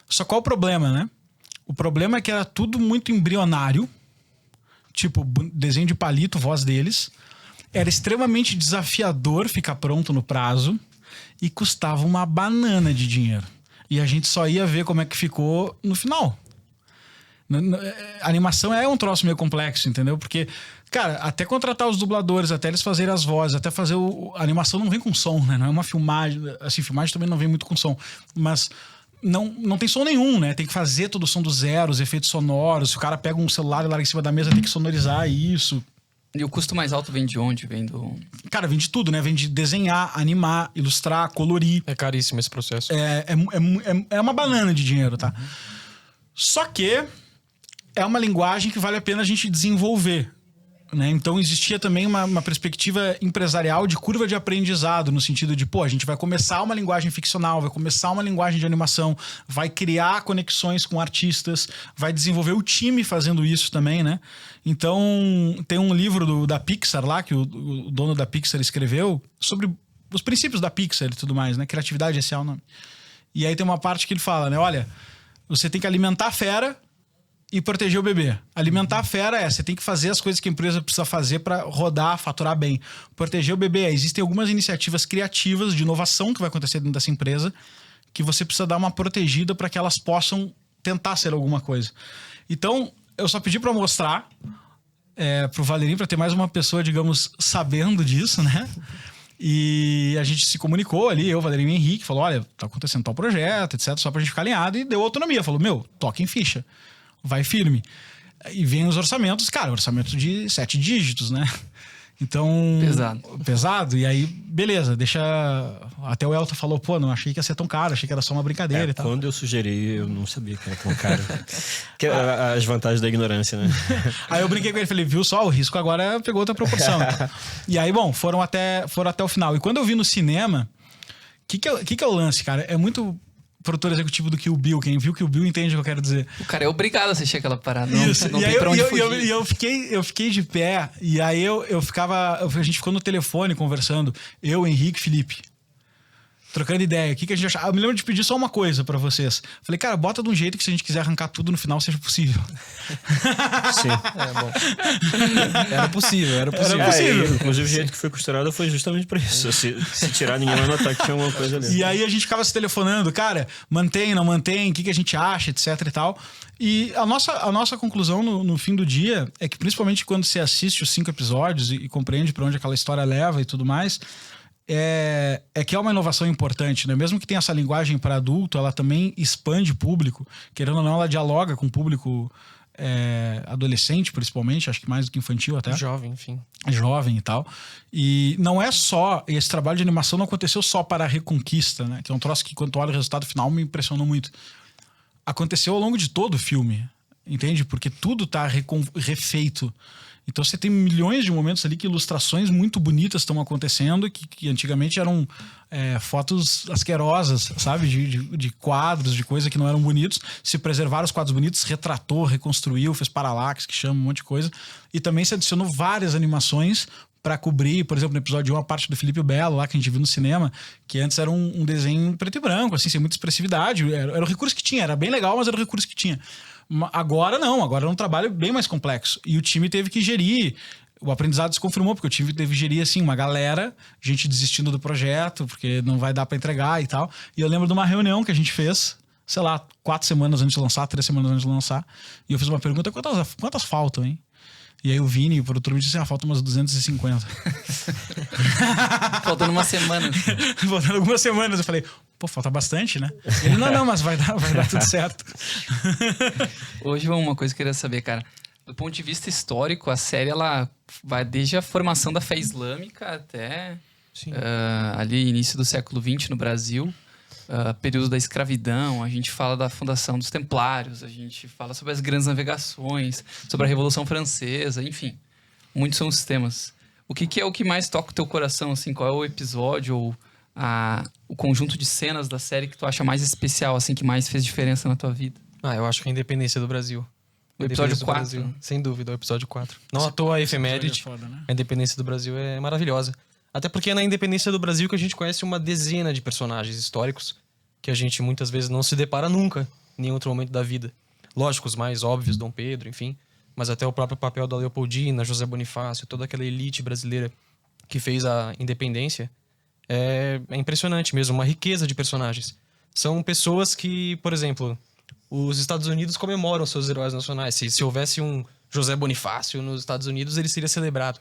Só qual o problema, né? O problema é que era tudo muito embrionário. Tipo, desenho de palito, voz deles. Era extremamente desafiador ficar pronto no prazo. E custava uma banana de dinheiro. E a gente só ia ver como é que ficou no final. A animação é um troço meio complexo, entendeu? Porque, cara, até contratar os dubladores, até eles fazerem as vozes, até fazer a animação não vem com som, né? Não é uma filmagem... Assim, filmagem também não vem muito com som. Mas... Não tem som nenhum, né? Tem que fazer todo o som do zero, os efeitos sonoros. Se o cara pega um celular e larga em cima da mesa, tem que sonorizar isso. E o custo mais alto vem de onde? Vem do... Cara, vem de tudo, né? Vem de desenhar, animar, ilustrar, colorir. É caríssimo esse processo. É uma banana de dinheiro, tá? Só que é uma linguagem que vale a pena a gente desenvolver. Né? Então existia também uma perspectiva empresarial de curva de aprendizado, no sentido de, a gente vai começar uma linguagem ficcional, vai começar uma linguagem de animação, vai criar conexões com artistas, vai desenvolver o time fazendo isso também, né? Então tem um livro da Pixar lá, que o dono da Pixar escreveu, sobre os princípios da Pixar e tudo mais, né? Criatividade, esse é o nome. E aí tem uma parte que ele fala, né? Olha, você tem que alimentar a fera e proteger o bebê. Alimentar a fera você tem que fazer as coisas que a empresa precisa fazer para rodar, faturar bem. Proteger o bebê existem algumas iniciativas criativas de inovação que vai acontecer dentro dessa empresa que você precisa dar uma protegida para que elas possam tentar ser alguma coisa. Então, eu só pedi para mostrar pro Valerinho, para ter mais uma pessoa, digamos, sabendo disso, né? E a gente se comunicou ali, eu, Valerinho e Henrique, falou, olha, tá acontecendo tal projeto, etc, só pra gente ficar alinhado, e deu autonomia. Falou, toca em ficha. Vai firme. E vem os orçamentos, cara, orçamento de 7 dígitos, né? Então... Pesado. E aí, beleza, deixa... Até o Elton falou, não achei que ia ser tão caro, achei que era só uma brincadeira e tal. Quando eu sugeri, eu não sabia que era tão caro. Que as vantagens da ignorância, né? Aí eu brinquei com ele, falei, viu só, o risco agora pegou outra proporção. E aí, foram até o final. E quando eu vi no cinema, o que é o lance, cara? É muito... produtor executivo do Kill Bill. Quem viu Kill Bill entende o que eu quero dizer. O cara é obrigado a assistir aquela parada. Isso. Não tem pra onde fugir. E eu fiquei de pé. E aí a gente ficou no telefone conversando. Eu, Henrique e Felipe. Trocando ideia. O que a gente achava? Eu me lembro de pedir só uma coisa pra vocês. Falei, cara, bota de um jeito que se a gente quiser arrancar tudo no final, seja possível. Sim. Bom. Era possível. Inclusive, o jeito que foi costurado foi justamente pra isso. Se tirar, ninguém vai notar que tinha alguma coisa ali. E aí a gente ficava se telefonando, cara, mantém, não mantém, o que a gente acha, etc e tal. E a nossa conclusão no fim do dia é que, principalmente quando você assiste os 5 episódios e compreende pra onde aquela história leva e tudo mais... É que é uma inovação importante, né? Mesmo que tenha essa linguagem para adulto, ela também expande o público. Querendo ou não, ela dialoga com o público adolescente, principalmente, acho que mais do que infantil até. Jovem, enfim. Jovem e tal. E não é só... Esse trabalho de animação não aconteceu só para a Reconquista, né? Que é um troço que, quando tu olha o resultado final, me impressionou muito. Aconteceu ao longo de todo o filme, entende? Porque tudo tá refeito. Então você tem milhões de momentos ali que ilustrações muito bonitas estão acontecendo, que antigamente eram fotos asquerosas, sabe? De quadros, de coisa que não eram bonitos. Se preservaram os quadros bonitos, retratou, reconstruiu, fez paralaxe, que chama um monte de coisa. E também se adicionou várias animações para cobrir, por exemplo, no episódio 1, a parte do Felipe Belo, lá que a gente viu no cinema, que antes era um desenho preto e branco, assim, sem muita expressividade. Era o recurso que tinha, era bem legal, mas era o recurso que tinha. Agora não, agora é um trabalho bem mais complexo. E o time teve que gerir. O aprendizado se confirmou, porque o time teve que gerir, assim, uma galera, gente desistindo do projeto, porque não vai dar para entregar e tal. E eu lembro de uma reunião que a gente fez, sei lá, 4 semanas antes de lançar, 3 semanas antes de lançar. E eu fiz uma pergunta, quantas faltam, hein? E aí o Vini, o produtor, me disse, faltam umas 250. Faltando uma semana. Faltando algumas semanas. Eu falei, falta bastante, né? Ele, não, mas vai dar tudo certo. Hoje, uma coisa que eu queria saber, cara. Do ponto de vista histórico, a série, ela vai desde a formação da fé islâmica até ali início do século XX no Brasil. período da escravidão, a gente fala da fundação dos Templários, a gente fala sobre as grandes navegações, sobre a Revolução Francesa, enfim. Muitos são os temas. O que é o que mais toca o teu coração, assim? Qual é o episódio ou o conjunto de cenas da série que tu acha mais especial, assim, que mais fez diferença na tua vida? Eu acho que a Independência do Brasil. O episódio 4? Brasil, sem dúvida, o episódio 4. Não à toa a efeméride, a Independência do Brasil é maravilhosa. Até porque é na Independência do Brasil que a gente conhece uma dezena de personagens históricos que a gente muitas vezes não se depara nunca em nenhum outro momento da vida. Lógico, os mais óbvios, Dom Pedro, enfim. Mas até o próprio papel da Leopoldina, José Bonifácio, toda aquela elite brasileira que fez a independência. É impressionante mesmo, uma riqueza de personagens. São pessoas que, por exemplo, os Estados Unidos comemoram seus heróis nacionais. Se houvesse um José Bonifácio nos Estados Unidos, ele seria celebrado.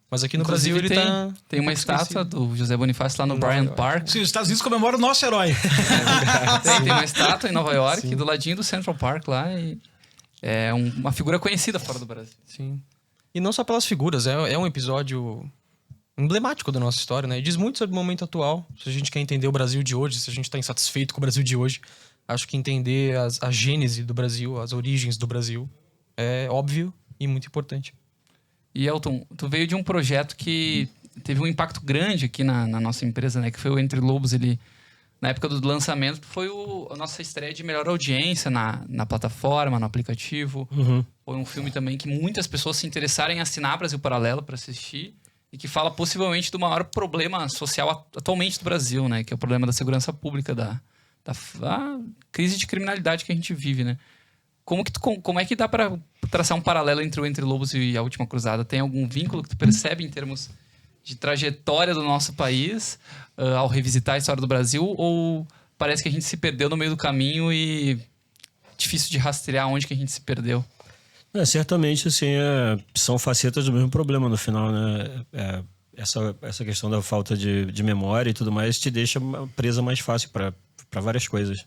Mas aqui no Brasil ele tem uma estátua do José Bonifácio lá no Bryant Park. Sim, os Estados Unidos comemoram o nosso herói. Tem uma estátua em Nova York, do ladinho do Central Park lá. E é uma figura conhecida fora do Brasil. Sim. E não só pelas figuras, é um episódio emblemático da nossa história, né? E diz muito sobre o momento atual. Se a gente quer entender o Brasil de hoje, se a gente está insatisfeito com o Brasil de hoje, acho que entender a gênese do Brasil, as origens do Brasil, é óbvio e muito importante. E Elton, tu veio de um projeto que teve um impacto grande aqui na nossa empresa, né? Que foi o Entre Lobos. Ele, na época do lançamento, foi a nossa estreia de melhor audiência na plataforma, no aplicativo. Foi um filme também que muitas pessoas se interessaram em assinar Brasil Paralelo para assistir e que fala possivelmente do maior problema social atualmente do Brasil, né? Que é o problema da segurança pública, da crise de criminalidade que a gente vive, né? Como é que dá para traçar um paralelo entre o Entre Lobos e a Última Cruzada? Tem algum vínculo que tu percebe em termos de trajetória do nosso país ao revisitar a história do Brasil? Ou parece que a gente se perdeu no meio do caminho e difícil de rastrear onde que a gente se perdeu? Certamente, assim, são facetas do mesmo problema no final, né? Essa questão da falta de memória e tudo mais te deixa presa mais fácil para várias coisas.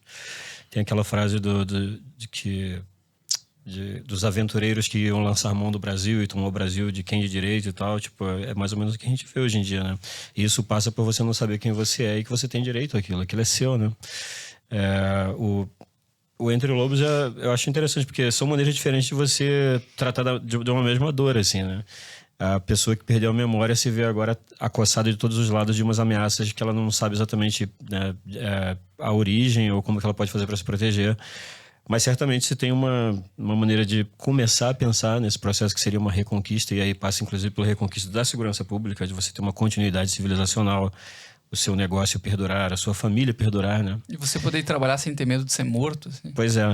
Tem aquela frase dos aventureiros que iam lançar mão do Brasil e tomou o Brasil de quem de direito e tal. Tipo, é mais ou menos o que a gente vê hoje em dia, né? E isso passa por você não saber quem você é e que você tem direito àquilo. Aquilo é seu, né? O Entre Lobos eu acho interessante, porque são maneiras diferentes de você tratar de uma mesma dor, assim, né? A pessoa que perdeu a memória se vê agora acossada de todos os lados de umas ameaças que ela não sabe exatamente, né, a origem ou como que ela pode fazer para se proteger. Mas certamente se tem uma maneira de começar a pensar nesse processo que seria uma reconquista, e aí passa inclusive pela reconquista da segurança pública, de você ter uma continuidade civilizacional, o seu negócio perdurar, a sua família perdurar, né? E você poder trabalhar sem ter medo de ser morto, assim. Pois é,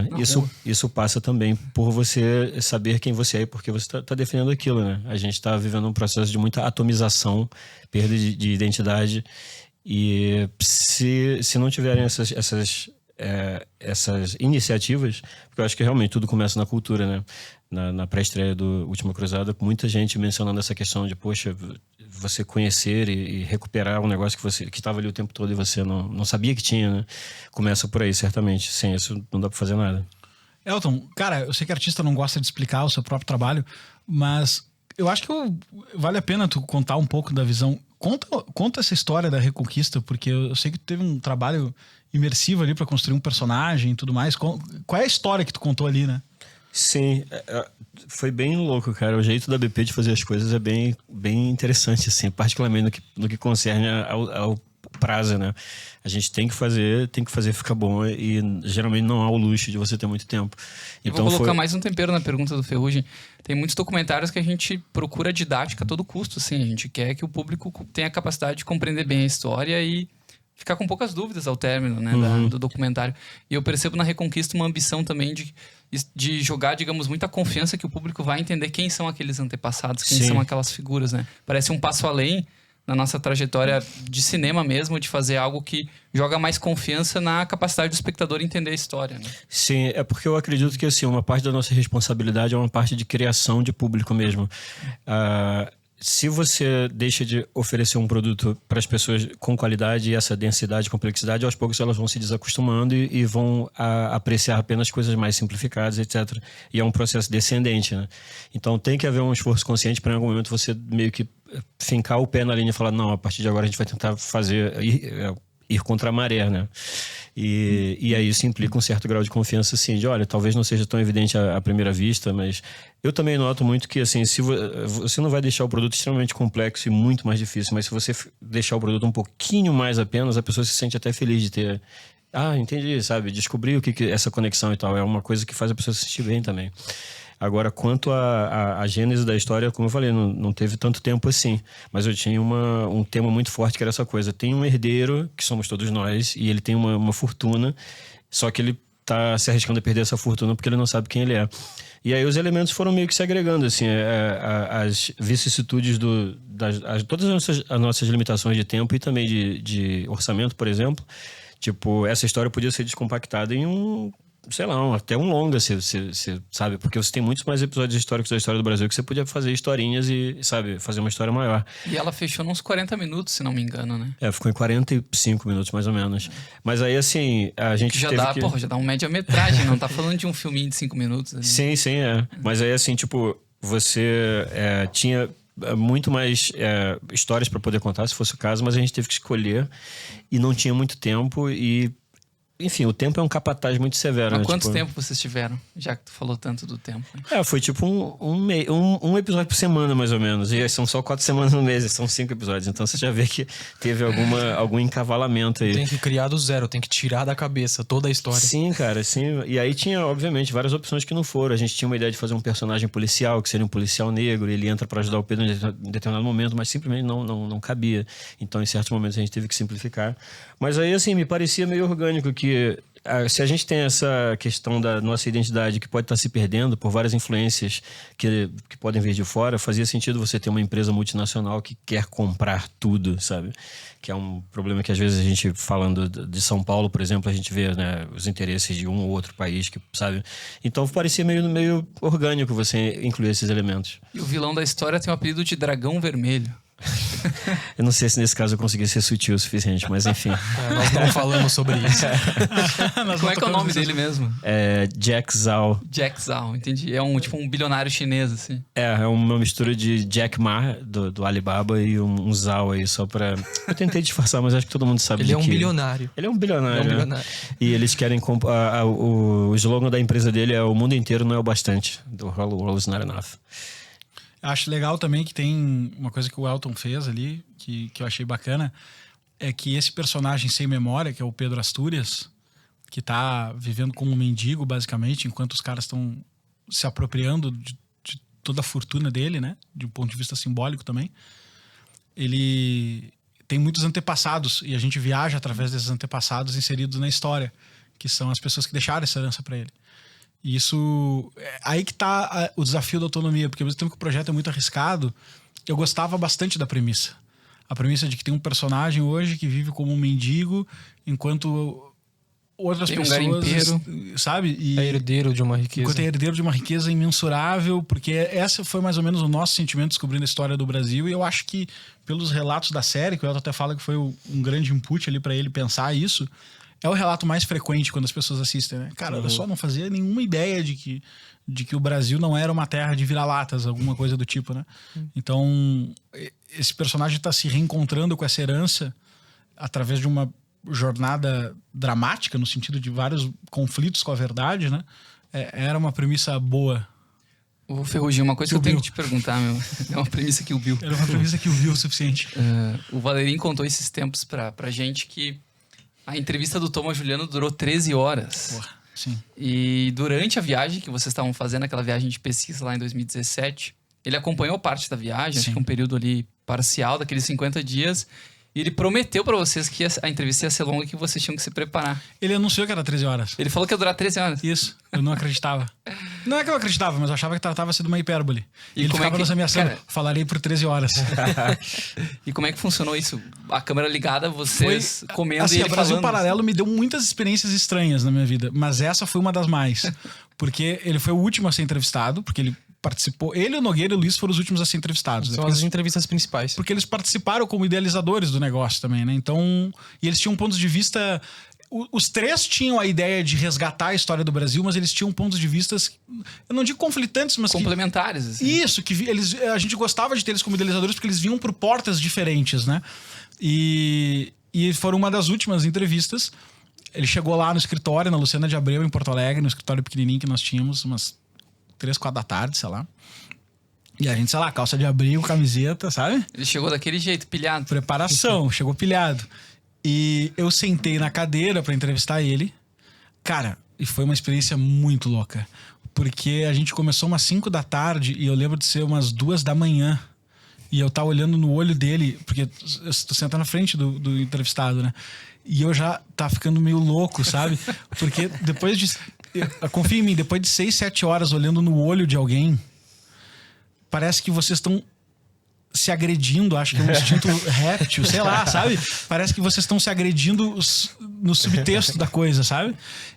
isso passa também por você saber quem você é e por que você está defendendo aquilo, né? A gente está vivendo um processo de muita atomização, perda de identidade, e se não tiverem essas iniciativas, porque eu acho que realmente tudo começa na cultura, né? Na pré-estreia do Última Cruzada, muita gente mencionando essa questão de, poxa, você conhecer e recuperar um negócio que estava ali o tempo todo e você não sabia que tinha, né? Começa por aí, certamente. Sem isso não dá para fazer nada. Elton, cara, eu sei que artista não gosta de explicar o seu próprio trabalho, mas eu acho que vale a pena tu contar um pouco da visão. Conta essa história da Reconquista, porque eu sei que tu teve um trabalho imersivo ali para construir um personagem e tudo mais. Qual é a história que tu contou ali, né? Sim, foi bem louco, cara. O jeito da BP de fazer as coisas é bem interessante, assim, particularmente no que concerne ao prazo, né? A gente tem que fazer ficar bom e geralmente não há o luxo de você ter muito tempo. Então, vou colocar mais um tempero na pergunta do Ferrugem. Tem muitos documentários que a gente procura didática a todo custo, assim. A gente quer que o público tenha a capacidade de compreender bem a história e ficar com poucas dúvidas ao término, né, do documentário. E eu percebo na Reconquista uma ambição também de jogar, digamos, muita confiança que o público vai entender quem são aqueles antepassados, quem são aquelas figuras, né? Parece um passo além na nossa trajetória de cinema mesmo, de fazer algo que joga mais confiança na capacidade do espectador entender a história, né? Sim, é porque eu acredito que, assim, uma parte da nossa responsabilidade é uma parte de criação de público mesmo. Se você deixa de oferecer um produto para as pessoas com qualidade e essa densidade e complexidade, aos poucos elas vão se desacostumando e vão apreciar apenas coisas mais simplificadas, etc. E é um processo descendente, né? Então tem que haver um esforço consciente para em algum momento você meio que fincar o pé na linha e falar, não, a partir de agora a gente vai tentar fazer ir contra a maré, né? E aí isso implica um certo grau de confiança, assim, de olha, talvez não seja tão evidente à primeira vista, mas eu também noto muito que, assim, se você não vai deixar o produto extremamente complexo e muito mais difícil, mas se você deixar o produto um pouquinho mais apenas, a pessoa se sente até feliz de ter... entendi, sabe? Descobri o que essa conexão e tal. É uma coisa que faz a pessoa se sentir bem também. Agora, quanto à gênese da história, como eu falei, não teve tanto tempo assim. Mas eu tinha um tema muito forte que era essa coisa. Tem um herdeiro, que somos todos nós, e ele tem uma fortuna, só que ele tá se arriscando a perder essa fortuna porque ele não sabe quem ele é. E aí os elementos foram meio que se agregando, assim, as vicissitudes todas as nossas limitações de tempo e também de orçamento, por exemplo. Tipo, essa história podia ser descompactada em até um longa, você sabe? Porque você tem muitos mais episódios históricos da história do Brasil que você podia fazer historinhas e, sabe, fazer uma história maior. E ela fechou nos 40 minutos, se não me engano, né? Ficou em 45 minutos, mais ou menos. Mas aí, assim, a gente já dá um média-metragem, não tá falando de um filminho de 5 minutos. Ali. Sim, Mas aí, assim, tipo, você tinha... muito mais histórias para poder contar, se fosse o caso, mas a gente teve que escolher e não tinha muito tempo e, enfim, o tempo é um capataz muito severo. Há né? quanto tempo vocês tiveram, já que tu falou tanto do tempo? Foi tipo um episódio por semana, mais ou menos, e são só 4 semanas no mês, são 5 episódios, então você já vê que teve algum encavalamento aí. Tem que criar do zero, tem que tirar da cabeça toda a história. Sim, cara, sim. E aí tinha, obviamente, várias opções que não foram. A gente tinha uma ideia de fazer um personagem policial, que seria um policial negro, e ele entra para ajudar o Pedro em determinado momento, mas simplesmente não cabia. Então, em certos momentos, a gente teve que simplificar. Mas aí, assim, me parecia meio orgânico que se a gente tem essa questão da nossa identidade que pode estar se perdendo por várias influências que podem vir de fora, fazia sentido você ter uma empresa multinacional que quer comprar tudo, sabe? Que é um problema que às vezes a gente, falando de São Paulo, por exemplo, a gente vê, né, os interesses de um ou outro país, que, sabe? Então parecia meio orgânico você incluir esses elementos. E o vilão da história tem o apelido de Dragão Vermelho. Eu não sei se nesse caso eu consegui ser sutil o suficiente, mas enfim. Nós não falamos sobre isso. Como é que é o nome dele mesmo? Jack Zhao. Jack Zhao, entendi. É um bilionário chinês, assim. É uma mistura de Jack Ma, do Alibaba, e um Zhao aí, só pra... Eu tentei disfarçar, mas acho que todo mundo sabe Ele é um bilionário. Ele é um bilionário, né? E eles querem... o slogan da empresa dele é: o mundo inteiro não é o bastante. The whole world is not enough. Acho legal também que tem uma coisa que o Elton fez ali, que eu achei bacana, é que esse personagem sem memória, que é o Pedro Astúrias, que tá vivendo como um mendigo, basicamente, enquanto os caras estão se apropriando de toda a fortuna dele, né? De um ponto de vista simbólico também. Ele tem muitos antepassados, e a gente viaja através desses antepassados inseridos na história, que são as pessoas que deixaram essa herança para ele. E isso... Aí que tá o desafio da autonomia, porque ao mesmo tempo que o projeto é muito arriscado, eu gostava bastante da premissa. A premissa de que tem um personagem hoje que vive como um mendigo, enquanto outras tem pessoas... um garimpeiro, sabe? E é herdeiro de uma riqueza. Enquanto é herdeiro de uma riqueza imensurável, porque essa foi mais ou menos o nosso sentimento descobrindo a história do Brasil, e eu acho que pelos relatos da série, que o Elton até fala que foi um grande input ali para ele pensar isso, é o relato mais frequente quando as pessoas assistem, né? Cara, olha só, não fazia nenhuma ideia de que o Brasil não era uma terra de vira-latas, alguma coisa do tipo, né? Então, esse personagem tá se reencontrando com essa herança através de uma jornada dramática, no sentido de vários conflitos com a verdade, né? Era uma premissa boa. Ô, Ferrugem, uma coisa que eu tenho que te perguntar, meu. É uma premissa que o Bill. Era uma premissa que o Bill o suficiente. O Valerim contou esses tempos pra gente que a entrevista do Thomas Juliano durou 13 horas. Porra, sim. E durante a viagem que vocês estavam fazendo, aquela viagem de pesquisa lá em 2017, ele acompanhou parte da viagem, acho que um período ali parcial, daqueles 50 dias, e ele prometeu pra vocês que a entrevista ia ser longa e que vocês tinham que se preparar. Ele anunciou que era 13 horas. Ele falou que ia durar 13 horas. Isso, eu não acreditava. Não é que eu acreditava, mas eu achava que tratava-se de uma hipérbole. E ele ficava nos ameaçando, falarei por 13 horas. E como é que funcionou isso? A câmera ligada, vocês comendo assim, e ele o Brasil falando. Paralelo me deu muitas experiências estranhas na minha vida, mas essa foi uma das mais. Porque ele foi o último a ser entrevistado, porque ele participou... Ele, o Nogueira e o Luiz foram os últimos a ser entrevistados. São as entrevistas principais. Porque eles participaram como idealizadores do negócio também, né? Então... E eles tinham pontos de vista... Os três tinham a ideia de resgatar a história do Brasil, mas eles tinham pontos de vista, eu não digo conflitantes, mas complementares. Assim. Isso, que a gente gostava de ter eles como idealizadores porque eles vinham por portas diferentes, né? E E foram uma das últimas entrevistas. Ele chegou lá no escritório, na Luciana de Abreu, em Porto Alegre, no escritório pequenininho que nós tínhamos, umas 3, 4 da tarde, sei lá. E a gente, sei lá, calça de abrigo, camiseta, sabe? Ele chegou daquele jeito, pilhado. Preparação, chegou pilhado. E eu sentei na cadeira pra entrevistar ele. Cara, e foi uma experiência muito louca. Porque a gente começou umas 5 da tarde e eu lembro de ser umas 2 da manhã. E eu tava olhando no olho dele, porque eu tô sentado na frente do entrevistado, né? E eu já tava ficando meio louco, sabe? Porque depois de... Confia em mim, depois de 6, 7 horas olhando no olho de alguém... Parece que vocês estão se agredindo, acho que é um instinto réptil, sei lá, sabe? Parece que vocês estão se agredindo no subtexto da coisa, sabe?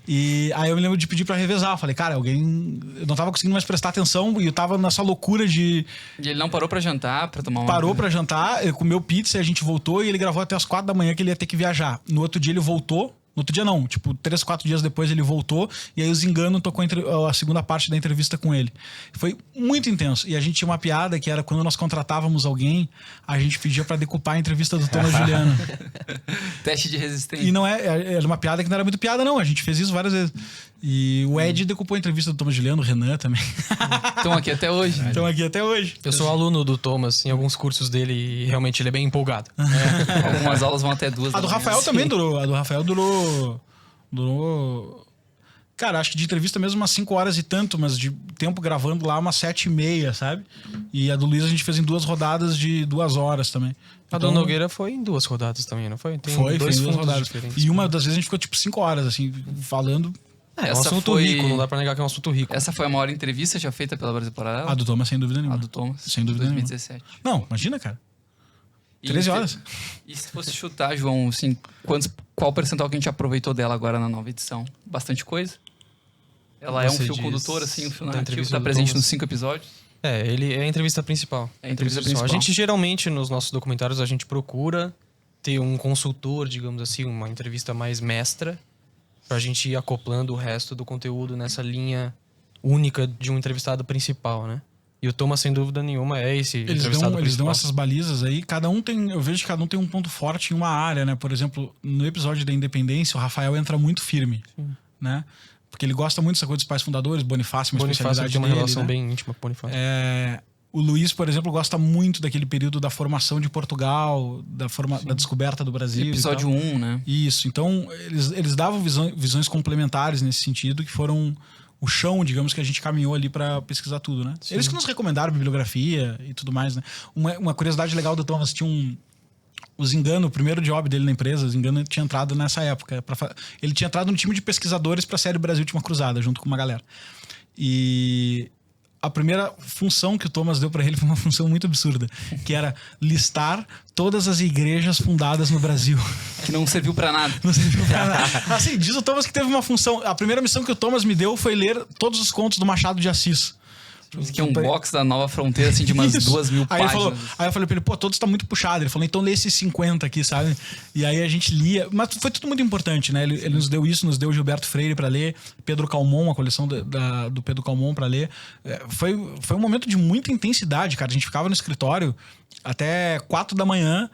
E aí eu me lembro de pedir pra revezar. Eu falei, cara, alguém... Eu não tava conseguindo mais prestar atenção e eu tava nessa loucura de... E ele não parou pra jantar, pra tomar uma... Parou pra jantar, ele comeu pizza e a gente voltou e ele gravou até as 4 da manhã que ele ia ter que viajar. No outro dia ele voltou. No outro dia não, tipo, 3, 4 dias depois ele voltou e aí o Zingano tocou a segunda parte da entrevista com ele. Foi muito intenso. E a gente tinha uma piada que era quando nós contratávamos alguém, a gente pedia pra decupar a entrevista do Thomas Juliano. Teste de resistência. E não era uma piada que não era muito piada, não. A gente fez isso várias vezes. E o Ed decupou a entrevista do Thomas Juliano, o Renan também. Estão aqui até hoje. Estão aqui até hoje. Eu sou aluno do Thomas em alguns cursos dele e realmente ele é bem empolgado. Algumas aulas vão até 2. A do Rafael também durou. A do Rafael durou... Cara, acho que de entrevista mesmo umas 5 horas e tanto, mas de tempo gravando lá umas 7h30, sabe? E a do Luiz a gente fez em 2 rodadas de 2 horas também. A do Nogueira foi em 2 rodadas também, não foi? Foi em 2 rodadas. Diferentes. E uma das vezes a gente ficou tipo 5 horas, assim, falando... É um assunto rico, não dá pra negar que é um assunto rico. Essa foi a maior entrevista já feita pela Brasil Paralelo? A do Thomas, sem dúvida nenhuma. A do Thomas, sem dúvida 2017. Nenhuma. Não, imagina, cara. 13 horas. E se fosse chutar, João, assim, qual percentual que a gente aproveitou dela agora na nova edição? Bastante coisa? Ela é um fio condutor, assim, um fio narrativo, tá presente nos 5 episódios? Ele é a entrevista principal. É a entrevista principal. A gente geralmente, nos nossos documentários, a gente procura ter um consultor, digamos assim, uma entrevista mais mestra, pra gente ir acoplando o resto do conteúdo nessa linha única de um entrevistado principal, né? E o Thomas, sem dúvida nenhuma, é esse entrevistado principal. Eles dão essas balizas aí, eu vejo que cada um tem um ponto forte em uma área, né? Por exemplo, no episódio da Independência, o Rafael entra muito firme, né? Porque ele gosta muito dessa coisa dos pais fundadores, Bonifácio, uma especialidade tem uma dele, relação né? bem íntima com o Bonifácio. O Luiz, por exemplo, gosta muito daquele período da formação de Portugal, da descoberta do Brasil. Episódio 1, né? Isso. Então, eles davam visões complementares nesse sentido, que foram o chão, digamos, que a gente caminhou ali para pesquisar tudo, né? Sim. Eles que nos recomendaram bibliografia e tudo mais, né? Uma curiosidade legal do Thomas, tinha o Zingano, o primeiro job dele na empresa, o Zingano tinha entrado nessa época. Ele tinha entrado no time de pesquisadores para a série Brasil Última Cruzada, junto com uma galera. E a primeira função que o Thomas deu para ele foi uma função muito absurda, que era listar todas as igrejas fundadas no Brasil. Que não serviu para nada. Não serviu para nada. Assim, diz o Thomas que teve uma função... A primeira missão que o Thomas me deu foi ler todos os contos do Machado de Assis. Que é um box da Nova Fronteira, assim, de umas 2.000 páginas. Aí eu falei pra ele, todos tá muito puxado. Ele falou, então lê esses 50 aqui, sabe? E aí a gente lia. Mas foi tudo muito importante, né? Ele nos deu isso, nos deu Gilberto Freire pra ler, Pedro Calmon, a coleção do Pedro Calmon pra ler. Foi um momento de muita intensidade, cara. A gente ficava no escritório até 4 da manhã.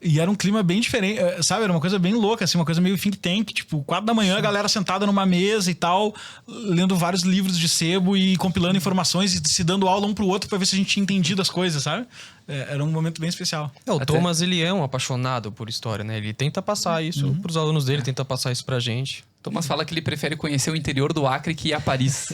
E era um clima bem diferente, sabe? Era uma coisa bem louca, assim, uma coisa meio think tank. Tipo, 4 da manhã, a galera sentada numa mesa e tal, lendo vários livros de sebo e compilando informações e se dando aula um pro outro pra ver se a gente tinha entendido as coisas, sabe? Era um momento bem especial. O Thomas, ele é um apaixonado por história, né? Ele tenta passar isso pros alunos dele, tenta passar isso pra gente. Thomas fala que ele prefere conhecer o interior do Acre que ir a Paris.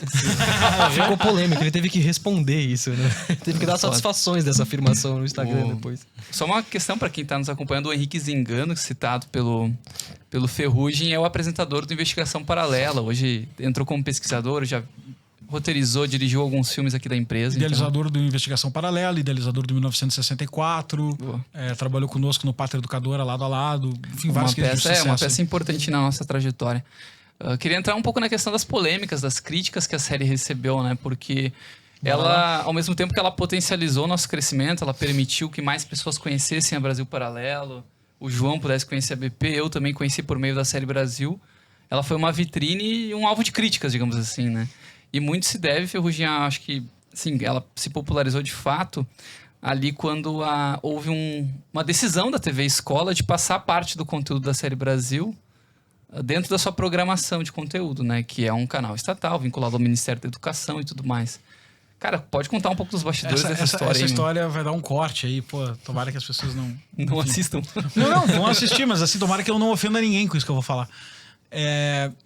Ficou polêmico, ele teve que responder isso, né? Teve que dar satisfações dessa afirmação no Instagram depois. Só uma questão para quem tá nos acompanhando, o Henrique Zingano, citado pelo Ferrugem, é o apresentador do Investigação Paralela. Hoje entrou como pesquisador, já roteirizou, dirigiu alguns filmes aqui da empresa. Idealizador do Investigação Paralela, idealizador do 1964, trabalhou conosco no Pátria Educadora, lado a lado, enfim, vários cases de sucesso. Uma peça importante na nossa trajetória. Queria entrar um pouco na questão das polêmicas, das críticas que a série recebeu, né? Porque ela, ao mesmo tempo que ela potencializou nosso crescimento, ela permitiu que mais pessoas conhecessem a Brasil Paralelo, o João pudesse conhecer a BP, eu também conheci por meio da série Brasil. Ela foi uma vitrine e um alvo de críticas, digamos assim, né? E muito se deve, Ferrugem, acho que sim, ela se popularizou de fato ali quando houve uma decisão da TV Escola de passar parte do conteúdo da Série Brasil dentro da sua programação de conteúdo, né? Que é um canal estatal, vinculado ao Ministério da Educação e tudo mais. Cara, pode contar um pouco dos bastidores dessa história aí? Essa história vai dar um corte aí, pô. Tomara que as pessoas não... Não assistam. Não vão assistir, mas assim, tomara que eu não ofenda ninguém com isso que eu vou falar.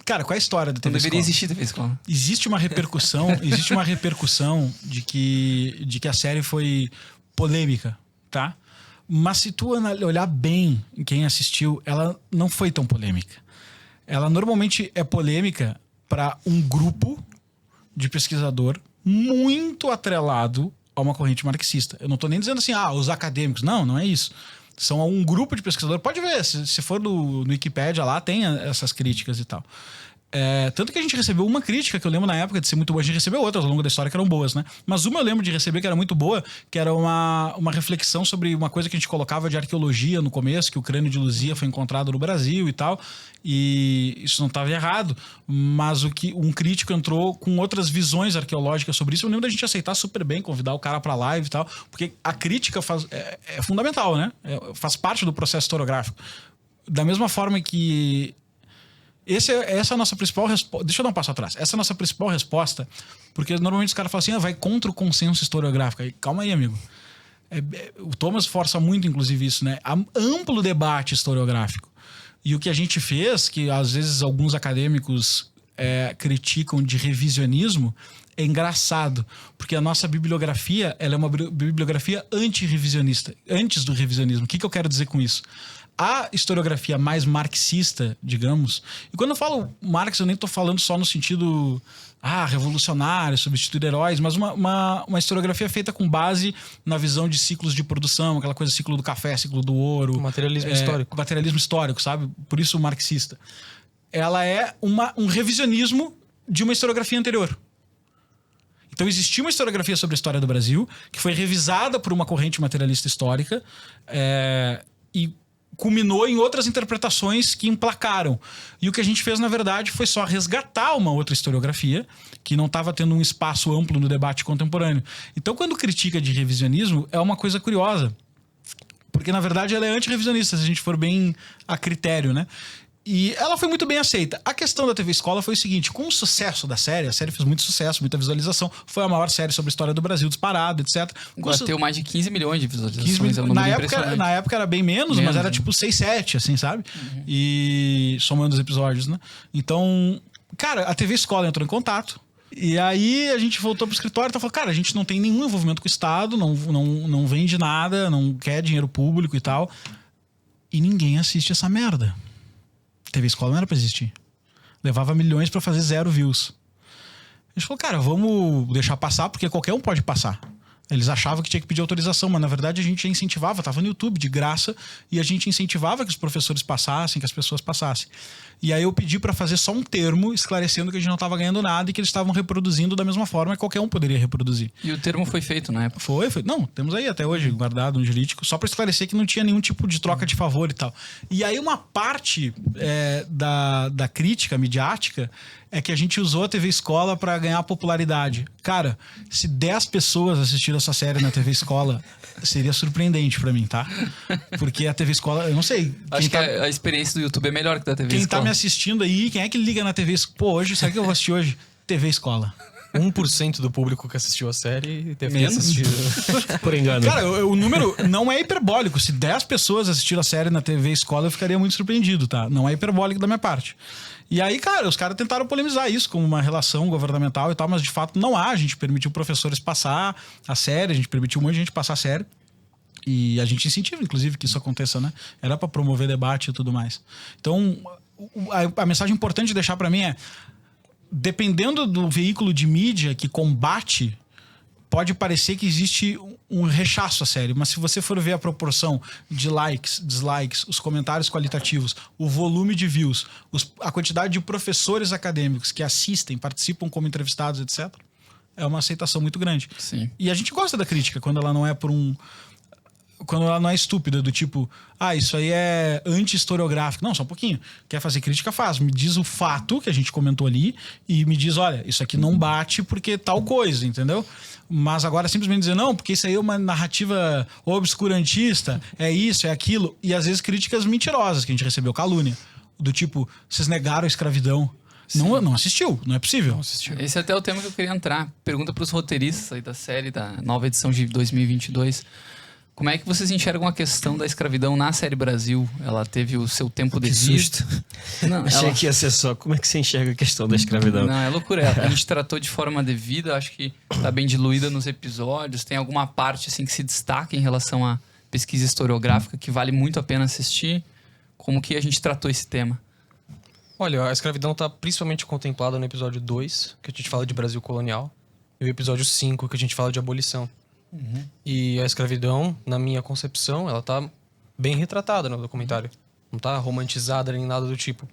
Cara, qual é a história da TV Escola? Não deveria existir TV Escola. Existe uma repercussão de que a série foi polêmica, tá? Mas se tu olhar bem em quem assistiu, ela não foi tão polêmica. Ela normalmente é polêmica para um grupo de pesquisador muito atrelado a uma corrente marxista. Eu não tô nem dizendo assim, os acadêmicos. Não é isso. São um grupo de pesquisadores. Pode ver, se for no Wikipedia lá, tem essas críticas e tal. Tanto que a gente recebeu uma crítica, que eu lembro na época de ser muito boa. A gente recebeu outras ao longo da história que eram boas, né? Mas uma eu lembro de receber que era muito boa, que era uma reflexão sobre uma coisa que a gente colocava de arqueologia no começo, que o crânio de Luzia foi encontrado no Brasil e tal. E isso não estava errado, mas um crítico entrou com outras visões arqueológicas sobre isso. Eu lembro da gente aceitar super bem, convidar o cara pra live e tal, porque a crítica é fundamental, né? Faz parte do processo historiográfico. Da mesma forma que essa é a nossa principal resposta. Deixa eu dar um passo atrás. Essa é a nossa principal resposta, porque normalmente os caras falam assim, vai contra o consenso historiográfico. Calma aí, amigo. O Thomas força muito, inclusive, isso, né? Há amplo debate historiográfico. E o que a gente fez, que às vezes alguns acadêmicos criticam de revisionismo, é engraçado, porque a nossa bibliografia ela é uma bibliografia anti-revisionista, antes do revisionismo. O que eu quero dizer com isso? A historiografia mais marxista, digamos, e quando eu falo Marx, eu nem estou falando só no sentido revolucionário, substituir heróis, mas uma historiografia feita com base na visão de ciclos de produção, aquela coisa, ciclo do café, ciclo do ouro. Materialismo histórico. Materialismo histórico, sabe? Por isso o marxista. Ela é um revisionismo de uma historiografia anterior. Então existia uma historiografia sobre a história do Brasil, que foi revisada por uma corrente materialista histórica, e culminou em outras interpretações que emplacaram. E o que a gente fez, na verdade, foi só resgatar uma outra historiografia que não estava tendo um espaço amplo no debate contemporâneo. Então, quando critica de revisionismo, é uma coisa curiosa. Porque, na verdade, ela é anti-revisionista, se a gente for bem a critério, né? E ela foi muito bem aceita. A questão da TV Escola foi o seguinte, com o sucesso da série, a série fez muito sucesso, muita visualização, foi a maior série sobre a história do Brasil, disparado, etc. Bateu mais de 15 milhões de visualizações. Na época era bem menos, mas era tipo 6, 7, assim, sabe? Uhum. E somando os episódios, né? Então, cara, a TV Escola entrou em contato. E aí a gente voltou pro escritório e falou, cara, a gente não tem nenhum envolvimento com o Estado, não vende nada, não quer dinheiro público e tal. E ninguém assiste essa merda. TV Escola não era pra existir. Levava milhões pra fazer 0 views. A gente falou, cara, vamos deixar passar, porque qualquer um pode passar. Eles achavam que tinha que pedir autorização, mas na verdade a gente incentivava, tava no YouTube de graça, e a gente incentivava que os professores passassem, que as pessoas passassem. E aí eu pedi para fazer só um termo esclarecendo que a gente não estava ganhando nada e que eles estavam reproduzindo da mesma forma que qualquer um poderia reproduzir. E o termo foi feito na época? Foi. Não, temos aí até hoje guardado um jurídico, só para esclarecer que não tinha nenhum tipo de troca de favor e tal. E aí uma parte da crítica midiática é que a gente usou a TV Escola para ganhar popularidade. Cara, se 10 pessoas assistiram essa série na TV Escola, seria surpreendente para mim, tá? Porque a TV Escola, eu não sei. Acho que a experiência do YouTube é melhor que da TV Escola. Quem tá me assistindo aí, quem é que liga na TV Escola? Pô, hoje, sabe o que eu vou assistir hoje? TV Escola. 1% do público que assistiu a série teve assistido. Por engano. Cara, o número não é hiperbólico. Se 10 pessoas assistiram a série na TV Escola, eu ficaria muito surpreendido, tá? Não é hiperbólico da minha parte. E aí, cara, os caras tentaram polemizar isso como uma relação governamental e tal, mas de fato não há. A gente permitiu professores passar a série, a gente permitiu um monte de gente passar a série. E a gente incentiva, inclusive, que isso aconteça, né? Era para promover debate e tudo mais. Então, a mensagem importante de deixar para mim é: dependendo do veículo de mídia que combate, pode parecer que existe um rechaço à série, mas se você for ver a proporção de likes, dislikes, os comentários qualitativos, o volume de views, a quantidade de professores acadêmicos que assistem, participam como entrevistados, etc., é uma aceitação muito grande. Sim. E a gente gosta da crítica quando ela não é por quando ela não é estúpida, do tipo, isso aí é anti-historiográfico. Não, só um pouquinho. Quer fazer crítica, faz. Me diz o fato que a gente comentou ali e me diz, olha, isso aqui não bate porque tal coisa, entendeu? Mas agora simplesmente dizer, não, porque isso aí é uma narrativa obscurantista, é isso, é aquilo. E às vezes críticas mentirosas que a gente recebeu, calúnia. Do tipo, vocês negaram a escravidão. Não assistiu, não é possível. Não assistiu. Esse é até o tema que eu queria entrar. Pergunta para os roteiristas aí da série, da nova edição de 2022. Como é que vocês enxergam a questão da escravidão na série Brasil? Ela teve o seu tempo devido. Susto. Achei que ia ser só. Como é que você enxerga a questão da escravidão? Não, é loucura. A gente tratou de forma devida, acho que tá bem diluída nos episódios. Tem alguma parte assim que se destaca em relação à pesquisa historiográfica que vale muito a pena assistir? Como que a gente tratou esse tema? Olha, a escravidão está principalmente contemplada no episódio 2, que a gente fala de Brasil colonial, e o episódio 5, que a gente fala de abolição. Uhum. E a escravidão, na minha concepção, ela tá bem retratada no documentário. Não tá romantizada nem nada do tipo.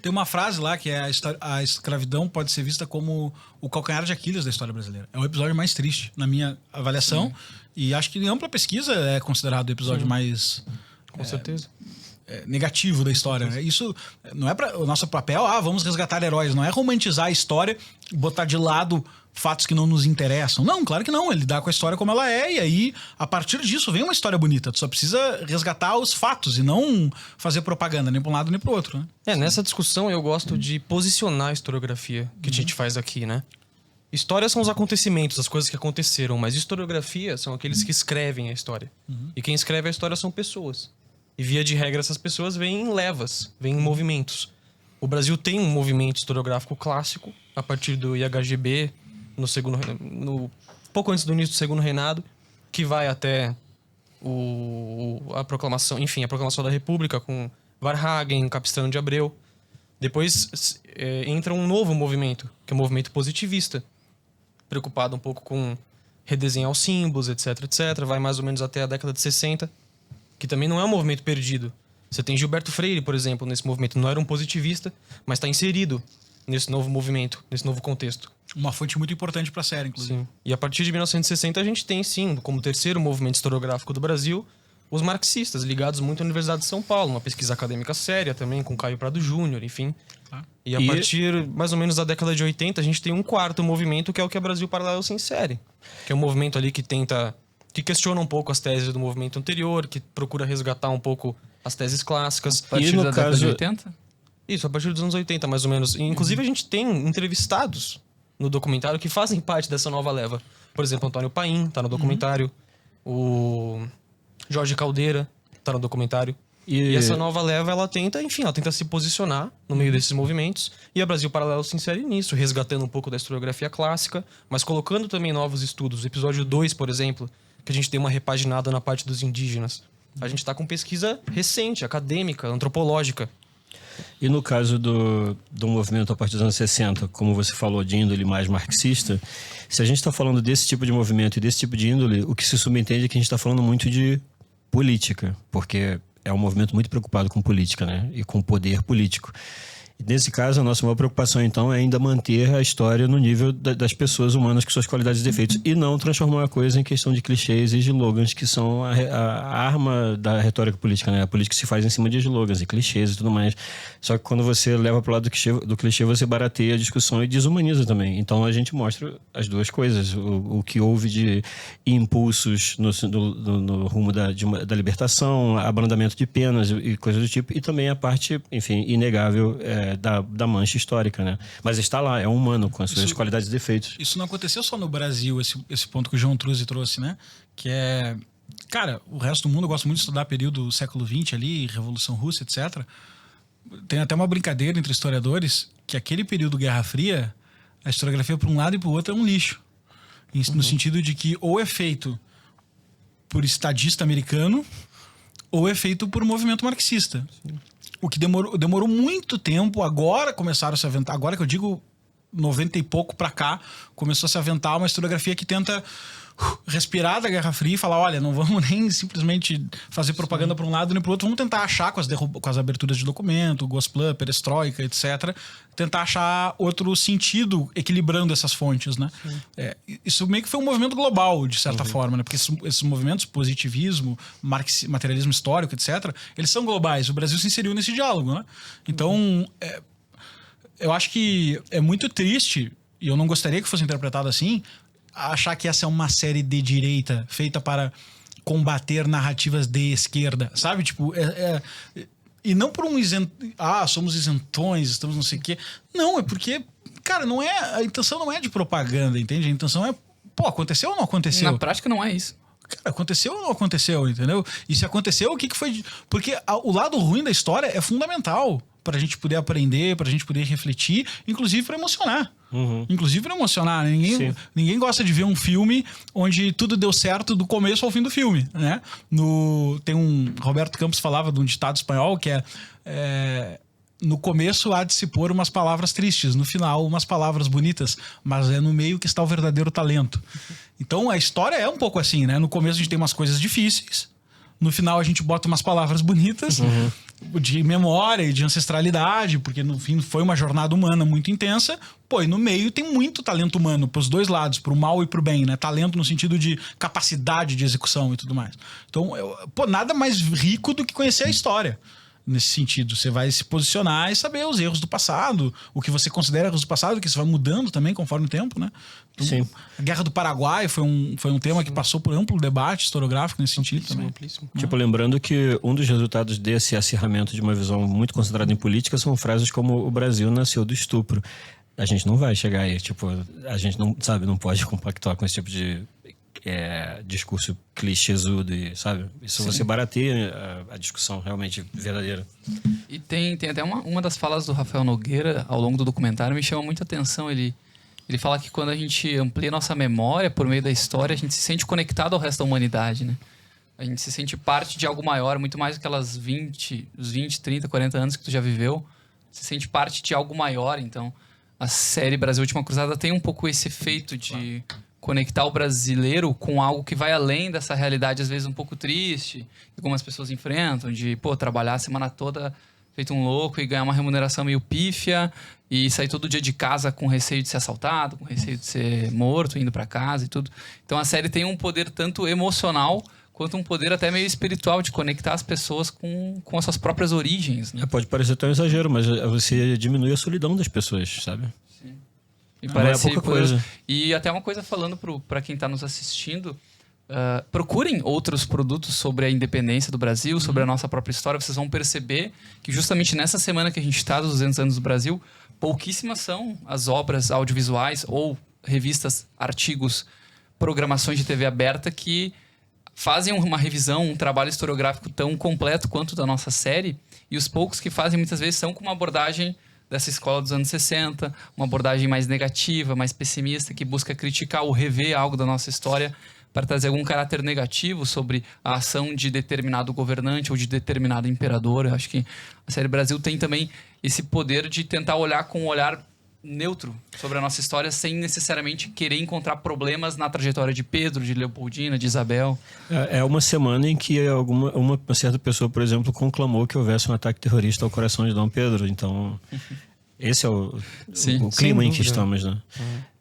Tem uma frase lá que é a escravidão pode ser vista como o calcanhar de Aquiles da história brasileira. É o episódio mais triste, na minha avaliação. E acho que em ampla pesquisa é considerado o episódio mais... Com certeza. Negativo da história, né? Isso não é para o nosso papel, vamos resgatar heróis, não é romantizar a história, botar de lado fatos que não nos interessam. Não, claro que não, ele lidar com a história como ela é, e aí, a partir disso, vem uma história bonita. Tu só precisa resgatar os fatos e não fazer propaganda, nem para um lado nem para o outro, né? Nessa discussão eu gosto de posicionar a historiografia que a gente faz aqui, né? História são os acontecimentos, as coisas que aconteceram, mas historiografia são aqueles que escrevem a história. E quem escreve a história são pessoas. E via de regra essas pessoas vêm em levas, vêm em movimentos. O Brasil tem um movimento historiográfico clássico, a partir do IHGB, pouco antes do início do segundo reinado, que vai até a proclamação, enfim, a proclamação da República com Varhagen, Capistrano de Abreu. Depois entra um novo movimento, que é o movimento positivista, preocupado um pouco com redesenhar os símbolos, etc, etc. Vai mais ou menos até a década de 60. Que também não é um movimento perdido. Você tem Gilberto Freire, por exemplo, nesse movimento. Não era um positivista, mas está inserido nesse novo movimento, nesse novo contexto. Uma fonte muito importante para a série, inclusive. Sim. E a partir de 1960 a gente tem, sim, como terceiro movimento historiográfico do Brasil, os marxistas, ligados muito à Universidade de São Paulo. Uma pesquisa acadêmica séria também, com Caio Prado Júnior, enfim. E a partir, mais ou menos, da década de 80, a gente tem um quarto movimento, que é o que é Brasil Paralelo se insere. Que é um movimento ali que questiona um pouco as teses do movimento anterior, que procura resgatar um pouco as teses clássicas. A partir da década de 80? Isso, a partir dos anos 80, mais ou menos. E, inclusive, a gente tem entrevistados no documentário que fazem parte dessa nova leva. Por exemplo, Antônio Paim tá no documentário. O Jorge Caldeira tá no documentário. E essa nova leva, ela tenta se posicionar no meio desses movimentos. E a Brasil Paralelo se insere nisso, resgatando um pouco da historiografia clássica, mas colocando também novos estudos. O episódio 2, por exemplo, que a gente tem uma repaginada na parte dos indígenas. A gente está com pesquisa recente, acadêmica, antropológica. E no caso do movimento a partir dos anos 60, como você falou, de índole mais marxista, se a gente está falando desse tipo de movimento e desse tipo de índole, o que se subentende é que a gente está falando muito de política, porque é um movimento muito preocupado com política, né? E com poder político. Nesse caso, a nossa maior preocupação, então, é ainda manter a história no nível das pessoas humanas com suas qualidades e defeitos e não transformar a coisa em questão de clichês e slogans, que são a arma da retórica política, né? A política se faz em cima de slogans e clichês e tudo mais. Só que quando você leva para o lado do clichê, você barateia a discussão e desumaniza também. Então, a gente mostra as duas coisas. O que houve de impulsos no rumo da libertação, abrandamento de penas e coisas do tipo, e também a parte, enfim, inegável da mancha histórica, né? Mas está lá, é humano, com as suas qualidades e defeitos. Isso não aconteceu só no Brasil, esse ponto que o João Truzzi trouxe, né? Que é... Cara, o resto do mundo gosta muito de estudar período do século XX ali, Revolução Russa, etc. Tem até uma brincadeira entre historiadores que aquele período Guerra Fria, a historiografia por um lado e por outro é um lixo. No sentido de que ou é feito por estadista americano ou é feito por movimento marxista. Sim. O que demorou muito tempo, agora começaram a se aventar, agora que eu digo 90 e pouco pra cá, começou a se aventar uma historiografia que tenta respirar da Guerra Fria e falar, olha, não vamos nem simplesmente fazer propaganda para um lado nem para o outro, vamos tentar achar com as aberturas de documento, Gosplan, Perestroika, etc., tentar achar outro sentido equilibrando essas fontes, né? Isso meio que foi um movimento global, de certa forma, né? Porque esses movimentos, positivismo, materialismo histórico, etc., eles são globais. O Brasil se inseriu nesse diálogo, né? Então, eu acho que é muito triste, e eu não gostaria que fosse interpretado assim, achar que essa é uma série de direita feita para combater narrativas de esquerda, sabe? Tipo, e não por um somos isentões, estamos não sei o quê. Não, é porque, cara, a intenção não é de propaganda, entende? A intenção é, aconteceu ou não aconteceu? Na prática não é isso. Cara, aconteceu ou não aconteceu, entendeu? E se aconteceu, o que foi... Porque o lado ruim da história é fundamental pra gente poder aprender, pra gente poder refletir, inclusive pra emocionar. Inclusive pra emocionar. Ninguém gosta de ver um filme onde tudo deu certo do começo ao fim do filme, né? Tem Roberto Campos falava de um ditado espanhol que no começo há de se pôr umas palavras tristes, no final umas palavras bonitas, mas é no meio que está o verdadeiro talento. Então a história é um pouco assim, né? No começo a gente tem umas coisas difíceis, no final a gente bota umas palavras bonitas, de memória e de ancestralidade, porque no fim foi uma jornada humana muito intensa. E no meio tem muito talento humano pros dois lados, pro mal e pro bem, né? Talento no sentido de capacidade de execução e tudo mais. Então, nada mais rico do que conhecer a história. Nesse sentido, você vai se posicionar e saber os erros do passado, o que você considera erros do passado, que isso vai mudando também conforme o tempo, né? Então, Sim. A Guerra do Paraguai foi um tema que passou por amplo debate historiográfico nesse sentido também. Tipo, lembrando que um dos resultados desse acirramento de uma visão muito concentrada em política são frases como o Brasil nasceu do estupro. A gente não vai chegar aí, tipo, a gente não pode compactuar com esse tipo de discurso clichêsudo, sabe? Isso você barateia a discussão realmente verdadeira. E tem até uma das falas do Rafael Nogueira ao longo do documentário me chama muita atenção. Ele fala que quando a gente amplia nossa memória por meio da história, a gente se sente conectado ao resto da humanidade, né? A gente se sente parte de algo maior, muito mais do que os 20, 30, 40 anos que tu já viveu. Se sente parte de algo maior, então a série Brasil Última Cruzada tem um pouco esse efeito de conectar o brasileiro com algo que vai além dessa realidade, às vezes um pouco triste, que algumas pessoas enfrentam, de, trabalhar a semana toda feito um louco e ganhar uma remuneração meio pífia e sair todo dia de casa com receio de ser assaltado, com receio de ser morto, indo para casa e tudo. Então a série tem um poder tanto emocional quanto um poder até meio espiritual de conectar as pessoas com as suas próprias origens, né? Pode parecer até um exagero, mas você diminui a solidão das pessoas, sabe? Sim. E parece pouca coisa. E até uma coisa falando para quem está nos assistindo, procurem outros produtos sobre a independência do Brasil, sobre a nossa própria história. Vocês vão perceber que justamente nessa semana que a gente está, dos 200 anos do Brasil, pouquíssimas são as obras audiovisuais ou revistas, artigos, programações de TV aberta que fazem uma revisão, um trabalho historiográfico tão completo quanto da nossa série, e os poucos que fazem muitas vezes são com uma abordagem dessa escola dos anos 60, uma abordagem mais negativa, mais pessimista, que busca criticar ou rever algo da nossa história para trazer algum caráter negativo sobre a ação de determinado governante ou de determinado imperador. Eu acho que a série Brasil tem também esse poder de tentar olhar com um olhar neutro sobre a nossa história, sem necessariamente querer encontrar problemas na trajetória de Pedro, de Leopoldina, de Isabel. É uma semana em que uma certa pessoa, por exemplo, conclamou que houvesse um ataque terrorista ao coração de Dom Pedro. Então, esse é o clima em que estamos, né?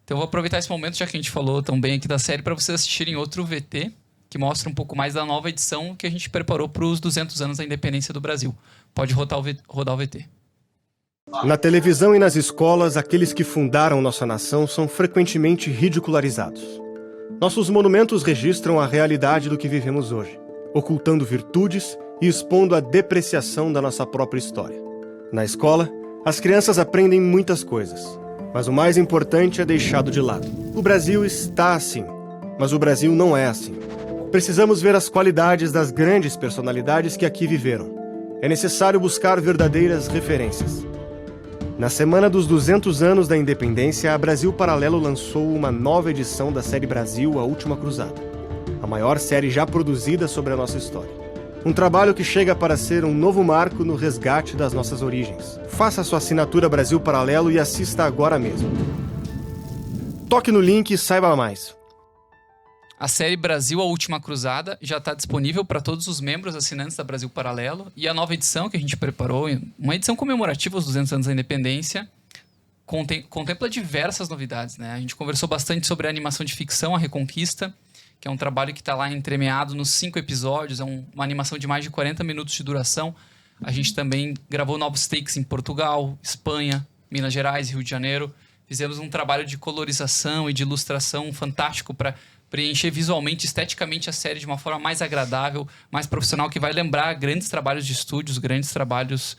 Então, eu vou aproveitar esse momento, já que a gente falou tão bem aqui da série, para vocês assistirem outro VT, que mostra um pouco mais da nova edição que a gente preparou para os 200 anos da independência do Brasil. Pode rodar o VT. Na televisão e nas escolas, aqueles que fundaram nossa nação são frequentemente ridicularizados. Nossos monumentos registram a realidade do que vivemos hoje, ocultando virtudes e expondo a depreciação da nossa própria história. Na escola, as crianças aprendem muitas coisas, mas o mais importante é deixado de lado. O Brasil está assim, mas o Brasil não é assim. Precisamos ver as qualidades das grandes personalidades que aqui viveram. É necessário buscar verdadeiras referências. Na semana dos 200 anos da independência, a Brasil Paralelo lançou uma nova edição da série Brasil, A Última Cruzada, a maior série já produzida sobre a nossa história. Um trabalho que chega para ser um novo marco no resgate das nossas origens. Faça sua assinatura Brasil Paralelo e assista agora mesmo. Toque no link e saiba mais. A série Brasil, a Última Cruzada, já está disponível para todos os membros assinantes da Brasil Paralelo. E a nova edição que a gente preparou, uma edição comemorativa aos 200 anos da independência, contempla diversas novidades, né? A gente conversou bastante sobre a animação de ficção, A Reconquista, que é um trabalho que está lá entremeado nos 5 episódios, é uma animação de mais de 40 minutos de duração. A gente também gravou novos takes em Portugal, Espanha, Minas Gerais, Rio de Janeiro. Fizemos um trabalho de colorização e de ilustração fantástico para preencher visualmente, esteticamente a série de uma forma mais agradável, mais profissional, que vai lembrar grandes trabalhos de estúdios, grandes trabalhos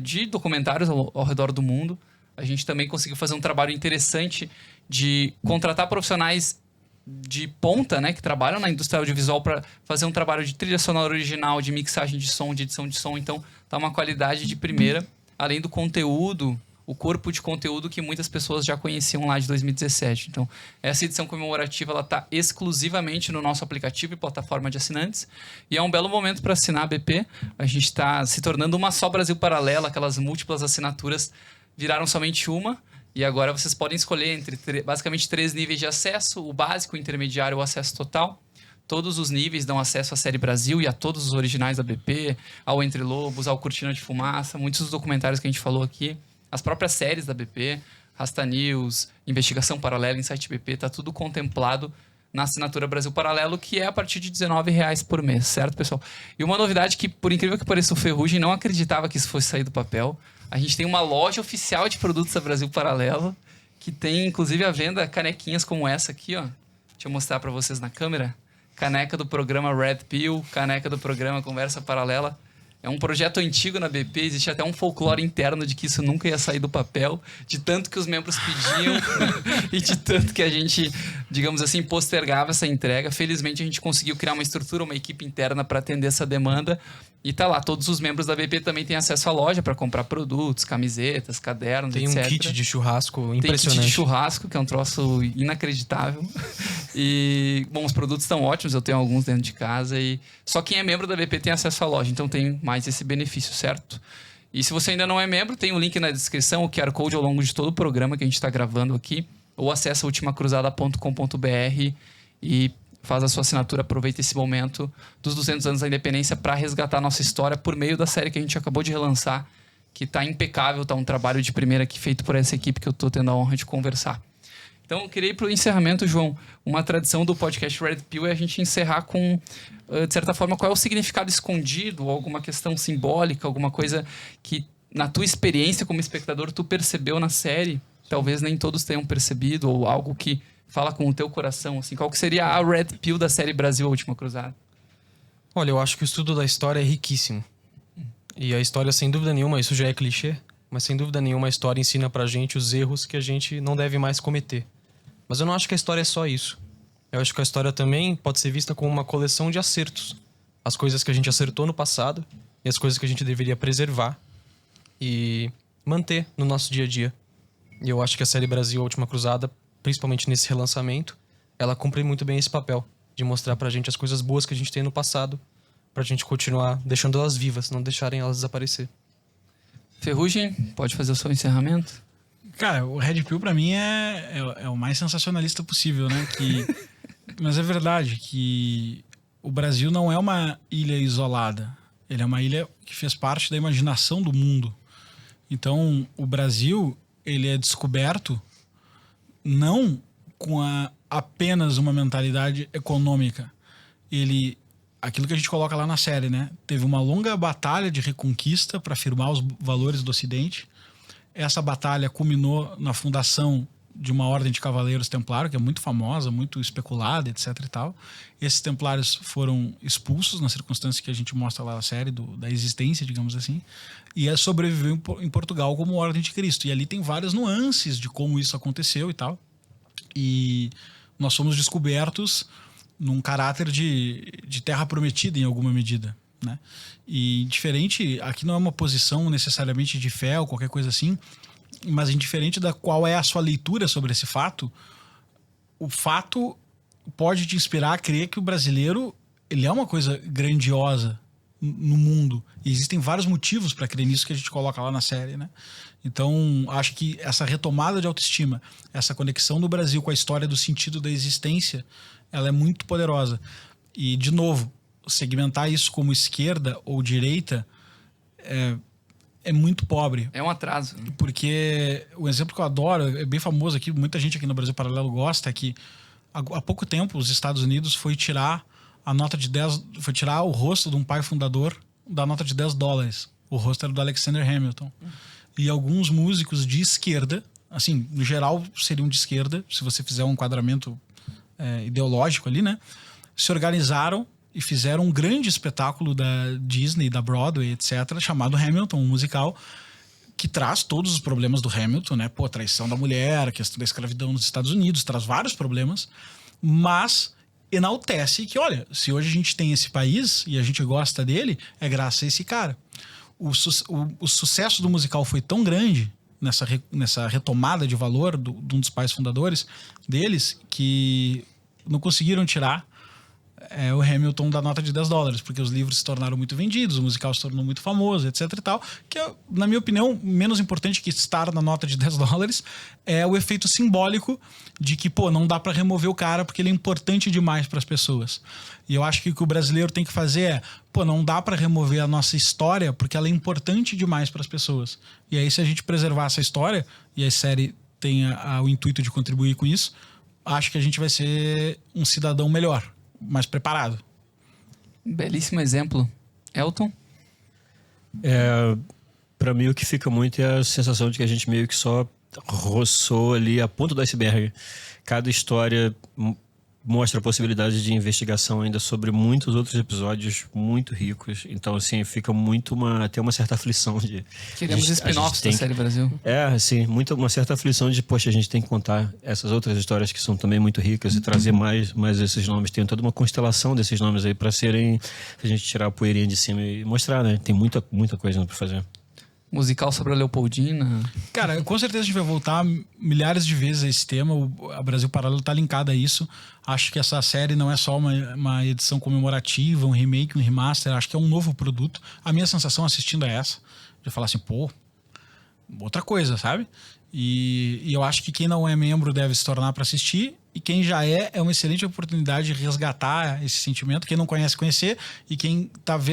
de documentários ao redor do mundo. A gente também conseguiu fazer um trabalho interessante de contratar profissionais de ponta, né, que trabalham na indústria audiovisual para fazer um trabalho de trilha sonora original, de mixagem de som, de edição de som. Então, tá uma qualidade de primeira, além do conteúdo, o corpo de conteúdo que muitas pessoas já conheciam lá de 2017. Então, essa edição comemorativa ela está exclusivamente no nosso aplicativo e plataforma de assinantes. E é um belo momento para assinar a BP. A gente está se tornando uma só Brasil Paralela, aquelas múltiplas assinaturas viraram somente uma. E agora vocês podem escolher entre basicamente 3 níveis de acesso: o básico, o intermediário e o acesso total. Todos os níveis dão acesso à série Brasil e a todos os originais da BP, ao Entre Lobos, ao Cortina de Fumaça, muitos dos documentários que a gente falou aqui. As próprias séries da BP, Rasta News, Investigação Paralela, Insight BP, tá tudo contemplado na assinatura Brasil Paralelo, que é a partir de R$19 por mês, certo, pessoal? E uma novidade que, por incrível que pareça, o Ferrugem não acreditava que isso fosse sair do papel. A gente tem uma loja oficial de produtos da Brasil Paralelo, que tem, inclusive, à venda canequinhas como essa aqui, ó. Deixa eu mostrar para vocês na câmera. Caneca do programa Red Pill, caneca do programa Conversa Paralela. É um projeto antigo na BP, existe até um folclore interno de que isso nunca ia sair do papel, de tanto que os membros pediam e de tanto que a gente, digamos assim, postergava essa entrega. Felizmente a gente conseguiu criar uma estrutura, uma equipe interna para atender essa demanda. E tá lá, todos os membros da BP também têm acesso à loja para comprar produtos, camisetas, cadernos, tem etc. Tem um kit de churrasco impressionante. Tem kit de churrasco, que é um troço inacreditável. E, bom, os produtos estão ótimos, eu tenho alguns dentro de casa. E só quem é membro da BP tem acesso à loja, então tem mais esse benefício, certo? E se você ainda não é membro, tem um link na descrição, o QR Code ao longo de todo o programa que a gente está gravando aqui. Ou acessa ultimacruzada.com.br e faz a sua assinatura, aproveita esse momento dos 200 anos da independência para resgatar a nossa história por meio da série que a gente acabou de relançar, que está impecável, está um trabalho de primeira aqui feito por essa equipe que eu estou tendo a honra de conversar. Então, eu queria ir para o encerramento, João. Uma tradição do podcast Red Pill é a gente encerrar com, de certa forma, qual é o significado escondido, ou alguma questão simbólica, alguma coisa que, na tua experiência como espectador, tu percebeu na série, talvez nem todos tenham percebido, ou algo que fala com o teu coração, assim. Qual que seria a Red Pill da série Brasil, a Última Cruzada? Olha, eu acho que o estudo da história é riquíssimo. E a história, sem dúvida nenhuma, isso já é clichê, mas sem dúvida nenhuma a história ensina pra gente os erros que a gente não deve mais cometer. Mas eu não acho que a história é só isso. Eu acho que a história também pode ser vista como uma coleção de acertos. As coisas que a gente acertou no passado e as coisas que a gente deveria preservar e manter no nosso dia a dia. E eu acho que a série Brasil, a Última Cruzada, principalmente nesse relançamento, ela cumpre muito bem esse papel de mostrar pra gente as coisas boas que a gente tem no passado, pra gente continuar deixando elas vivas, não deixarem elas desaparecer. Ferrugem, pode fazer o seu encerramento? Cara, o Red Pill pra mim é o mais sensacionalista possível, né? Mas é verdade que o Brasil não é uma ilha isolada. Ele é uma ilha que fez parte da imaginação do mundo. Então, o Brasil, ele é descoberto não com apenas uma mentalidade econômica. Aquilo que a gente coloca lá na série, né? Teve uma longa batalha de reconquista para afirmar os valores do Ocidente. Essa batalha culminou na fundação de uma ordem de cavaleiros templários, que é muito famosa, muito especulada, etc e tal. Esses templários foram expulsos nas circunstâncias que a gente mostra lá na série, da existência, digamos assim, e sobreviveu em Portugal como Ordem de Cristo. E ali tem várias nuances de como isso aconteceu e tal. E nós somos descobertos num caráter de terra prometida em alguma medida, né? E diferente, aqui não é uma posição necessariamente de fé ou qualquer coisa assim, mas indiferente da qual é a sua leitura sobre esse fato, o fato pode te inspirar a crer que o brasileiro, ele é uma coisa grandiosa, no mundo. E existem vários motivos para crer nisso que a gente coloca lá na série, né? Então, acho que essa retomada de autoestima, essa conexão do Brasil com a história do sentido da existência, ela é muito poderosa. E, de novo, segmentar isso como esquerda ou direita é muito pobre. É um atraso. Porque o exemplo que eu adoro, é bem famoso aqui, muita gente aqui no Brasil Paralelo gosta, é que há pouco tempo os Estados Unidos foi tirar a nota de 10, foi tirar o rosto de um pai fundador da nota de $10. O rosto era do Alexander Hamilton. E alguns músicos de esquerda, assim, no geral seriam de esquerda, se você fizer um enquadramento ideológico ali, né? Se organizaram e fizeram um grande espetáculo da Disney, da Broadway, etc., chamado Hamilton, um musical que traz todos os problemas do Hamilton, né? Pô, traição da mulher, a questão da escravidão nos Estados Unidos, traz vários problemas, mas enaltece que, olha, se hoje a gente tem esse país e a gente gosta dele, é graças a esse cara. O sucesso do musical foi tão grande nessa retomada de valor de um dos pais fundadores deles, que não conseguiram tirar o Hamilton da nota de $10, porque os livros se tornaram muito vendidos, o musical se tornou muito famoso, etc e tal, que é, na minha opinião, menos importante que estar na nota de $10 é o efeito simbólico de que, pô, não dá para remover o cara porque ele é importante demais para as pessoas. E eu acho que o que o brasileiro tem que fazer é, pô, não dá para remover a nossa história porque ela é importante demais para as pessoas. E aí, se a gente preservar essa história, e a série tem o intuito de contribuir com isso, acho que a gente vai ser um cidadão melhor, mais preparado. Belíssimo exemplo. Elton? Pra mim, o que fica muito é a sensação de que a gente meio que só roçou ali a ponta do iceberg. Cada história mostra a possibilidade de investigação ainda sobre muitos outros episódios muito ricos. Então, assim, fica muito até uma certa aflição de... Queremos spin-offs da série Brasil. Assim, uma certa aflição de, poxa, a gente tem que contar essas outras histórias que são também muito ricas e trazer mais esses nomes. Tem toda uma constelação desses nomes aí pra a gente tirar a poeirinha de cima e mostrar, né? Tem muita coisa pra fazer. Musical sobre a Leopoldina. Cara, com certeza a gente vai voltar milhares de vezes a esse tema. A Brasil Paralelo tá linkada a isso. Acho que essa série não é só uma edição comemorativa, um remake, um remaster. Acho que é um novo produto. A minha sensação assistindo é essa. De falar assim, pô, outra coisa, sabe? E eu acho que quem não é membro deve se tornar para assistir. E quem já é uma excelente oportunidade de resgatar esse sentimento. Quem não conhece, conhecer. E quem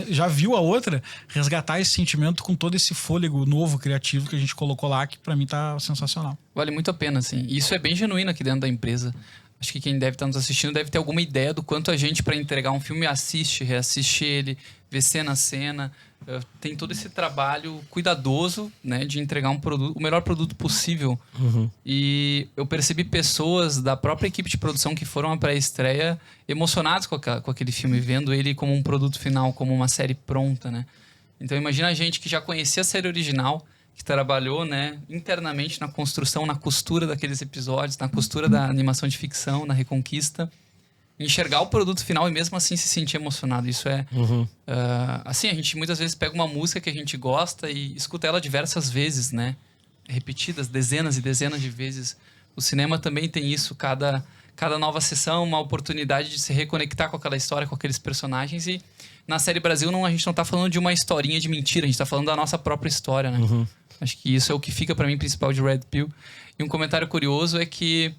já viu a outra, resgatar esse sentimento com todo esse fôlego novo, criativo que a gente colocou lá, que pra mim tá sensacional. Vale muito a pena, assim. E isso é bem genuíno aqui dentro da empresa. Acho que quem deve estar nos assistindo deve ter alguma ideia do quanto a gente, para entregar um filme, assiste, reassiste ele, vê cena a cena. Tem todo esse trabalho cuidadoso, né, de entregar o melhor produto possível. Uhum. E eu percebi pessoas da própria equipe de produção que foram à pré-estreia emocionados com aquele filme, vendo ele como um produto final, como uma série pronta, né? Então imagina a gente que já conhecia a série original, que trabalhou, né, internamente na construção, na costura daqueles episódios, na costura da animação de ficção, na reconquista, enxergar o produto final e mesmo assim se sentir emocionado. Isso é... assim, a gente muitas vezes pega uma música que a gente gosta e escuta ela diversas vezes, né? Repetidas, dezenas e dezenas de vezes. O cinema também tem isso. Cada nova sessão, uma oportunidade de se reconectar com aquela história, com aqueles personagens. E na série Brasil, a gente não tá falando de uma historinha de mentira, a gente tá falando da nossa própria história, né? Uhum. Acho que isso é o que fica pra mim principal de Red Pill. E um comentário curioso é que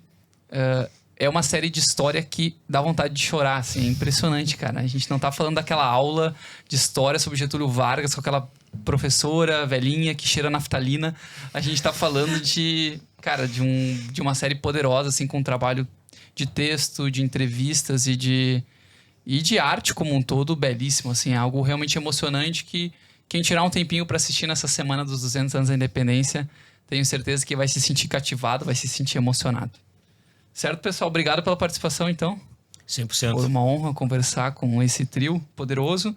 é uma série de história que dá vontade de chorar, assim. É impressionante, cara. A gente não tá falando daquela aula de história sobre Getúlio Vargas com aquela professora velhinha que cheira naftalina. A gente tá falando de uma série poderosa, assim, com um trabalho de texto, de entrevistas e de arte como um todo belíssimo, assim. É algo realmente emocionante que quem tirar um tempinho para assistir nessa semana dos 200 anos da independência, tenho certeza que vai se sentir cativado, vai se sentir emocionado. Certo, pessoal? Obrigado pela participação, então. 100%. Foi uma honra conversar com esse trio poderoso.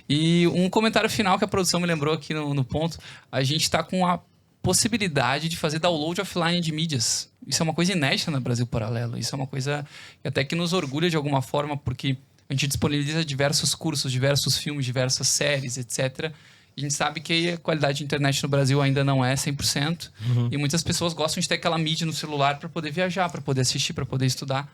E um comentário final que a produção me lembrou aqui no ponto. A gente está com a possibilidade de fazer download offline de mídias. Isso é uma coisa inédita no Brasil Paralelo. Isso é uma coisa que até que nos orgulha de alguma forma, porque a gente disponibiliza diversos cursos, diversos filmes, diversas séries, etc. A gente sabe que a qualidade de internet no Brasil ainda não é 100%. E muitas pessoas gostam de ter aquela mídia no celular para poder viajar, para poder assistir, para poder estudar.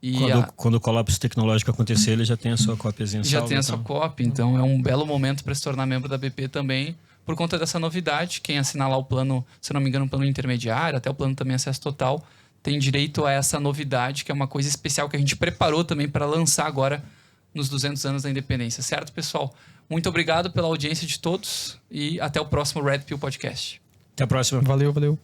E quando o colapso tecnológico acontecer, ele já tem a sua cópiazinha salva. Já tem a sua cópia, então é um belo momento para se tornar membro da BP também, por conta dessa novidade. Quem assinar lá o plano, se não me engano, o plano intermediário, até o plano também acesso total, tem direito a essa novidade, que é uma coisa especial que a gente preparou também para lançar agora nos 200 anos da independência. Certo, pessoal? Muito obrigado pela audiência de todos e até o próximo Red Pill Podcast. Até a próxima. Valeu.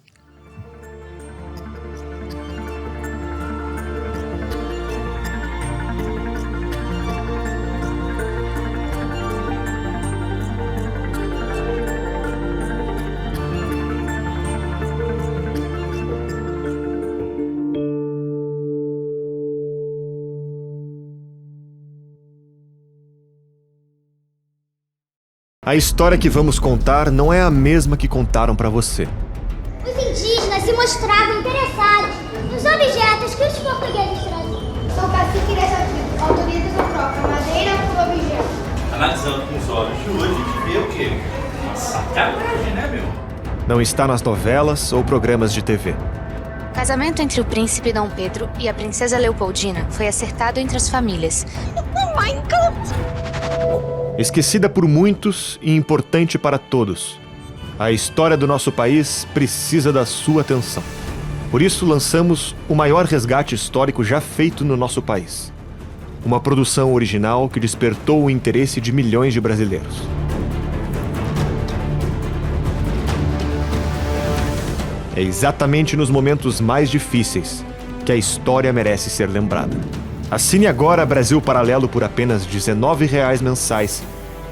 A história que vamos contar não é a mesma que contaram para você. Os indígenas se mostravam interessados nos objetos que os portugueses traziam. Sou cacique dessa tribo, autoriza a troca madeira por objeto. Analisando com os olhos de hoje, a gente vê o quê? Uma sacanagem, né, meu? Não está nas novelas ou programas de TV. O casamento entre o príncipe Dom Pedro e a princesa Leopoldina foi acertado entre as famílias. Oh my God! Esquecida por muitos e importante para todos, a história do nosso país precisa da sua atenção. Por isso lançamos o maior resgate histórico já feito no nosso país. Uma produção original que despertou o interesse de milhões de brasileiros. É exatamente nos momentos mais difíceis que a história merece ser lembrada. Assine agora Brasil Paralelo por apenas R$19 mensais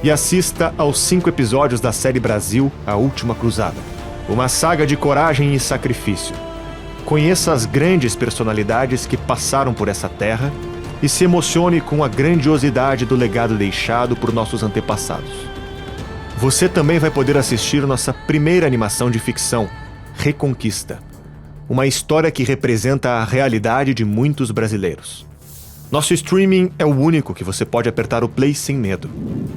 e assista aos 5 episódios da série Brasil, A Última Cruzada. Uma saga de coragem e sacrifício. Conheça as grandes personalidades que passaram por essa terra e se emocione com a grandiosidade do legado deixado por nossos antepassados. Você também vai poder assistir nossa primeira animação de ficção, Reconquista. Uma história que representa a realidade de muitos brasileiros. Nosso streaming é o único que você pode apertar o play sem medo.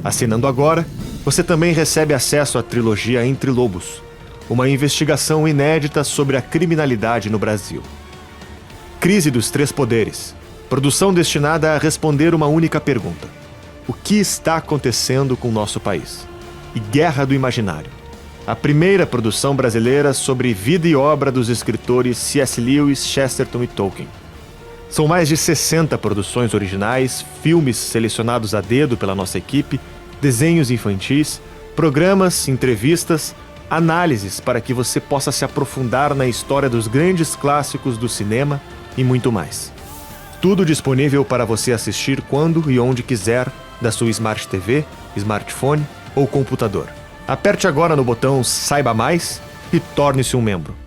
Assinando agora, você também recebe acesso à trilogia Entre Lobos, uma investigação inédita sobre a criminalidade no Brasil. Crise dos Três Poderes, produção destinada a responder uma única pergunta: o que está acontecendo com o nosso país? E Guerra do Imaginário, a primeira produção brasileira sobre vida e obra dos escritores C.S. Lewis, Chesterton e Tolkien. São mais de 60 produções originais, filmes selecionados a dedo pela nossa equipe, desenhos infantis, programas, entrevistas, análises para que você possa se aprofundar na história dos grandes clássicos do cinema e muito mais. Tudo disponível para você assistir quando e onde quiser, da sua Smart TV, smartphone ou computador. Aperte agora no botão Saiba Mais e torne-se um membro.